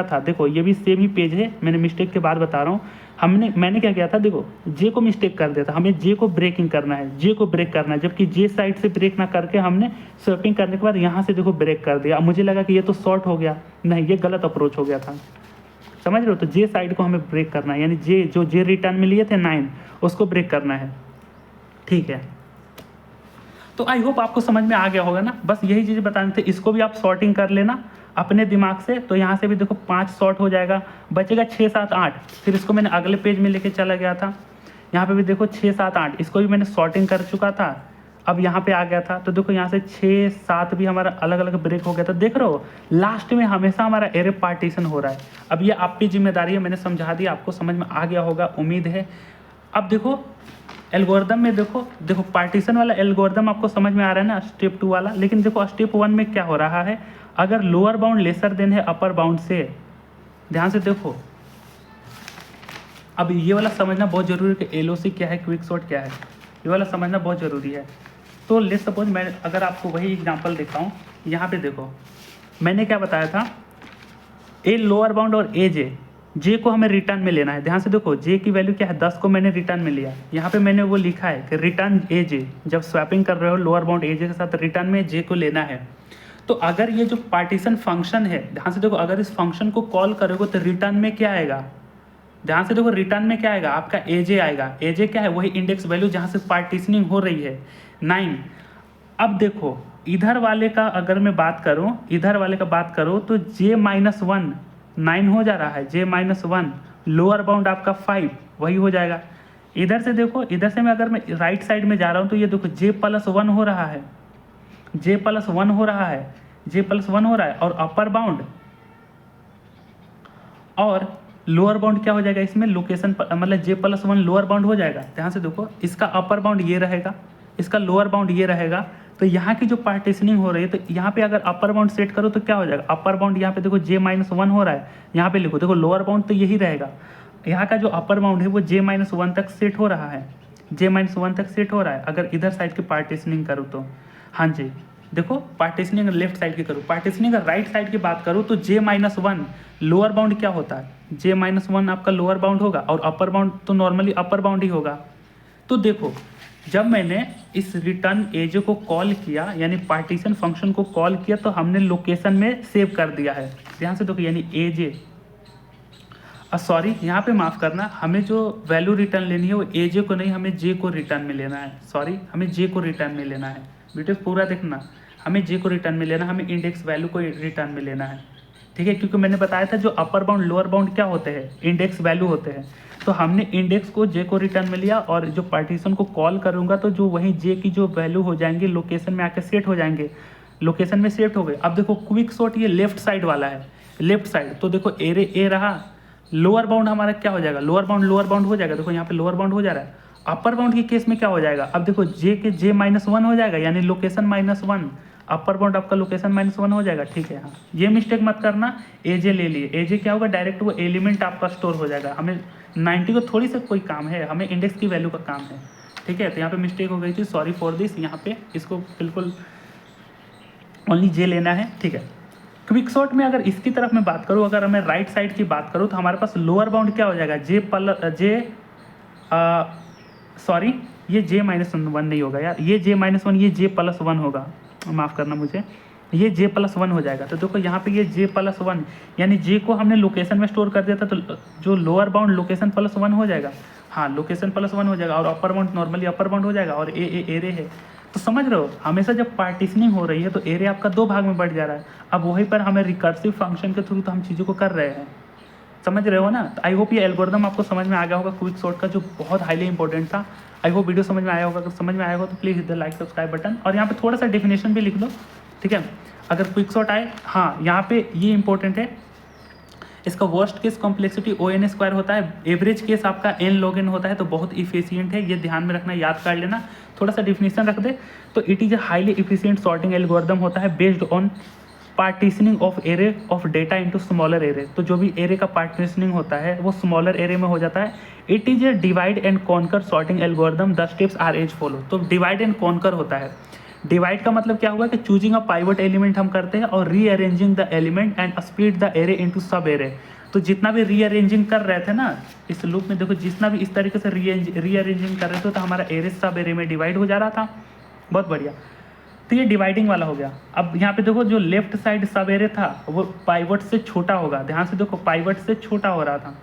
था, देखो ये भी सेम ही पेज है, मैंने मिस्टेक के बाद बता रहा हूँ। मैंने क्या किया था, देखो जे को मिस्टेक कर दिया था, हमें जे को ब्रेकिंग करना है, जे को ब्रेक करना है, जबकि जे साइड से ब्रेक ना करके हमने स्वैपिंग करने के बाद यहाँ से देखो ब्रेक कर दिया। अब मुझे लगा कि ये तो शॉर्ट हो गया, नहीं ये गलत अप्रोच हो गया था, समझ रहे हो। तो जे साइड को हमें ब्रेक करना है, यानी जे रिटर्न में लिए थे 9 उसको ब्रेक करना है, ठीक है। तो आई होप आपको समझ में आ गया होगा ना, बस यही चीज़ बताने थे। इसको भी आप सॉर्टिंग कर लेना अपने दिमाग से। तो यहाँ से भी देखो 5 शॉर्ट हो जाएगा, बचेगा 6 7 8। फिर इसको मैंने अगले पेज में लेके चला गया था, यहाँ पे भी देखो 6 7 8, इसको भी मैंने सॉर्टिंग कर चुका था। अब यहाँ पे आ गया था, तो देखो यहाँ से 6 7 भी हमारा अलग अलग ब्रेक हो गया था। देख रहे हो लास्ट में हमेशा हमारा एरे पार्टीशन हो रहा है। अब ये आपकी जिम्मेदारी है, मैंने समझा दिया, आपको समझ में आ गया होगा उम्मीद है। अब देखो एल्गोरिदम में देखो पार्टीशन वाला एल्गोरिदम आपको समझ में आ रहा है ना, स्टेप 2 वाला। लेकिन देखो स्टेप 1 में क्या हो रहा है, अगर लोअर बाउंड लेसर देन है अपर बाउंड से, ध्यान से देखो। अब ये वाला समझना बहुत जरूरी है कि एलओसी क्या है, क्विक सॉर्ट क्या है, ये वाला समझना बहुत ज़रूरी है। तो लेट्स सपोज मैं अगर आपको वही एग्जांपल दिखाऊं, यहाँ पे देखो मैंने क्या बताया था, ए लोअर बाउंड और ए जे को हमें रिटर्न में लेना है। ध्यान से देखो जे की वैल्यू क्या है, 10 को मैंने रिटर्न में लिया। यहाँ पे मैंने वो लिखा है कि रिटर्न ए जे, जब स्वैपिंग कर रहे हो लोअर बाउंड ए जे के साथ रिटर्न में जे को लेना है। तो अगर ये जो पार्टीशन फंक्शन है, ध्यान से देखो, अगर इस फंक्शन को कॉल करोगे तो रिटर्न में क्या आएगा, ध्यान से देखो रिटर्न में क्या आएगा, आपका ए जे आएगा। ए जे क्या है, वही इंडेक्स वैल्यू जहाँ से पार्टीशनिंग हो रही है 9। अब देखो इधर वाले का अगर मैं बात करूँ, इधर वाले का बात करूँ तो j-1 9 हो जा रहा है, j-1 लोअर बाउंड आपका 5 वही हो जाएगा। इधर से देखो, इधर से मैं अगर मैं राइट साइड में जा रहा हूँ तो ये देखो j+1 हो रहा है, j+1 हो रहा है, j+1 हो रहा है। और अपर बाउंड और लोअर बाउंड क्या हो जाएगा इसमें, लोकेशन मतलब j+1 लोअर बाउंड हो जाएगा। ध्यान से देखो इसका अपर बाउंड ये रहेगा, इसका लोअर बाउंड ये रहेगा। तो यहाँ की जो पार्टीशनिंग हो रही है, तो यहाँ पे अगर अपर बाउंड सेट करो तो क्या हो जाएगा, अपर बाउंड यहाँ पे देखो j-1 हो रहा है, यहाँ पे लिखो, देखो लोअर बाउंड तो यही रहेगा। यहाँ का जो अपर बाउंड है वो j-1 तक सेट हो रहा है, j-1 तक सेट हो रहा है अगर इधर साइड की पार्टीशनिंग करूँ तो। हाँ जी देखो पार्टीशनिंग लेफ्ट साइड की करूँ, पार्टीशनिंग राइट साइड की बात करूँ तो j-1 लोअर बाउंड क्या होता है, j-1 आपका लोअर बाउंड होगा और अपर बाउंड तो नॉर्मली अपर बाउंड ही होगा। तो देखो जब मैंने इस रिटर्न एजे को कॉल किया, यानी पार्टीशन फंक्शन को कॉल किया, तो हमने लोकेशन में सेव कर दिया है। ध्यान से देखो यानी एजे, सॉरी यहाँ पे माफ़ करना, हमें जो वैल्यू रिटर्न लेनी है वो एजे को नहीं, हमें जे को रिटर्न में लेना है। सॉरी हमें जे को रिटर्न में लेना है, वीडियो पूरा देखना, हमें जे को रिटर्न में लेना, हमें इंडेक्स वैल्यू को रिटर्न में लेना है, ठीक है। क्योंकि मैंने बताया था जो अपर बाउंड लोअर बाउंड क्या होते हैं, इंडेक्स वैल्यू होते हैं। तो हमने इंडेक्स को जे को रिटर्न में लिया और जो पार्टीशन को कॉल करूंगा तो जो वही जे की जो वैल्यू हो जाएंगे लोकेशन में आके सेट हो जाएंगे, लोकेशन में सेट हो गए। अब देखो क्विक सॉर्ट ये लेफ्ट साइड वाला है, लेफ्ट साइड, तो देखो एरे ए रहा, लोअर बाउंड हमारा क्या हो जाएगा, लोअर बाउंड हो जाएगा, देखो यहाँ पे लोअर बाउंड हो जा रहा है। अपर बाउंड के केस में क्या हो जाएगा, अब देखो जे के j-1 हो जाएगा, यानी लोकेशन -1, अपर बाउंड आपका लोकेशन -1 हो जाएगा, ठीक है। हाँ ये मिस्टेक मत करना, एजे ले लिए, एजे क्या होगा, डायरेक्ट वो एलिमेंट आपका स्टोर हो जाएगा। हमें 90 को थोड़ी सा कोई काम है, हमें इंडेक्स की वैल्यू का काम है, ठीक है। तो यहाँ पे मिस्टेक हो गई थी, सॉरी फॉर दिस। यहाँ पे इसको बिल्कुल ओनली जे लेना है, ठीक है। क्विक सॉर्ट में अगर इसकी तरफ मैं बात करूँ, अगर मैं राइट साइड की बात करूँ तो हमारे पास लोअर बाउंड क्या हो जाएगा, सॉरी ये j-1 नहीं होगा यार, ये j-1 ये j+1 होगा, माफ़ करना मुझे, ये j+1 हो जाएगा। तो देखो यहाँ पे ये j+1 यानी j को हमने लोकेशन में स्टोर कर दिया था, तो जो लोअर बाउंड लोकेशन +1 हो जाएगा, हाँ लोकेशन +1 हो जाएगा, और upper bound normally upper bound हो जाएगा, और एरे है। तो समझ रहे हो, हमेशा जब पार्टीशनिंग हो रही है तो एरे आपका 2 भाग में बढ़ जा रहा है। अब वहीं पर हमें रिकर्सिव फंक्शन के थ्रू तो हम चीज़ों को कर रहे हैं, समझ रहे हो ना। तो आई होप ये एल्गोरिदम आपको समझ में आ गया होगा क्विक सॉर्ट का, जो बहुत हाईली इंपॉर्टेंट था। आई होप वीडियो समझ में आया होगा, अगर समझ में आया होगा तो please hit the like subscribe button, और यहाँ पे थोड़ा सा डेफिनेशन भी लिख दो, ठीक है। अगर क्विक सॉर्ट आए, हाँ यहाँ पे ये इंपॉर्टेंट है, इसका worst case complexity O N square होता है, एवरेज केस आपका एन लॉग एन होता है, तो बहुत इफिशियंट है, ये ध्यान में रखना, याद कर लेना, थोड़ा सा डिफिनेशन रख दे। तो it is a highly efficient sorting algorithm होता है based on partitioning of array of data into smaller array. तो जो भी एरे का पार्टीशनिंग होता है वो स्मॉलर एरे में हो जाता है। It is a divide and conquer sorting algorithm, the steps are as follow. तो डिवाइड एंड कॉन्कर होता है। डिवाइड का मतलब क्या हुआ कि चूजिंग अ पाइवट एलिमेंट हम करते हैं और rearranging the element and split the array into सब एरे। तो जितना भी रीअरेंजिंग कर रहे थे ना इस लूप में, देखो जितना भी इस तरीके से रीअरेंजिंग कर रहे थे तो हमारा एरे सब एरे में डिवाइड हो जा रहा था। बहुत बढ़िया। तो ये डिवाइडिंग वाला हो गया। अब यहाँ पे देखो जो लेफ्ट साइड सब एरे था वो पाइवट से छोटा होगा, ध्यान से देखो पाइवट से छोटा हो रहा था।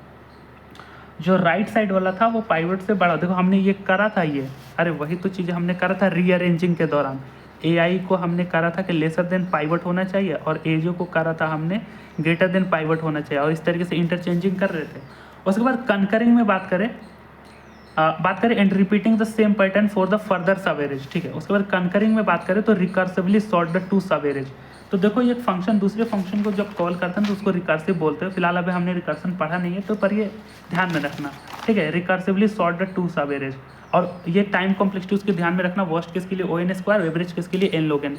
जो राइट साइड वाला था वो पाइवट से बड़ा। देखो हमने ये करा था, ये अरे वही तो चीज़ें हमने करा था रीअरेंजिंग के दौरान। AI को हमने करा था कि लेसर देन पाइवट होना चाहिए और AJ को करा था हमने ग्रेटर देन पाइवट होना चाहिए, और इस तरीके से इंटरचेंजिंग कर रहे थे। उसके बाद कंकरिंग में बात करें and repeating the same pattern for the further सब एरेज, ठीक है। उसके बाद कंकरिंग में बात करें तो रिकर्सिवली सॉर्ट द टू सब एरेज। तो देखो ये फंक्शन दूसरे फंक्शन को जब कॉल करते हैं तो उसको रिकर्सिव बोलते हैं। फिलहाल अभी हमने रिकर्सन पढ़ा नहीं है तो पर ये ध्यान में रखना, ठीक है। रिकर्सिवली सॉर्ट द टू सब एरेज, और ये टाइम कॉम्प्लेक्सिटी उसके ध्यान में रखना। वर्स्ट केस के लिए O N square, average case के लिए N log N.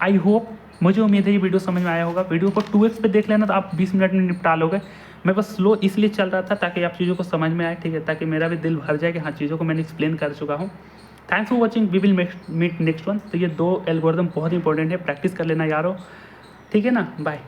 I hope, मुझे उम्मीद है ये वीडियो समझ में आया होगा। वीडियो को 2x पे देख लेना तो आप 20 मिनट में निपटा लोगे। मैं बस स्लो इसलिए चल रहा था ताकि आप चीज़ों को समझ में आए, ठीक है, ताकि मेरा भी दिल भर जाए कि हाँ चीज़ों को मैंने एक्सप्लेन कर चुका हूँ। Thanks for watching, we will meet next one. तो ये 2 एल्गोरिदम बहुत इंपॉर्टेंट है, प्रैक्टिस कर लेना यारो, ठीक है ना। बाय।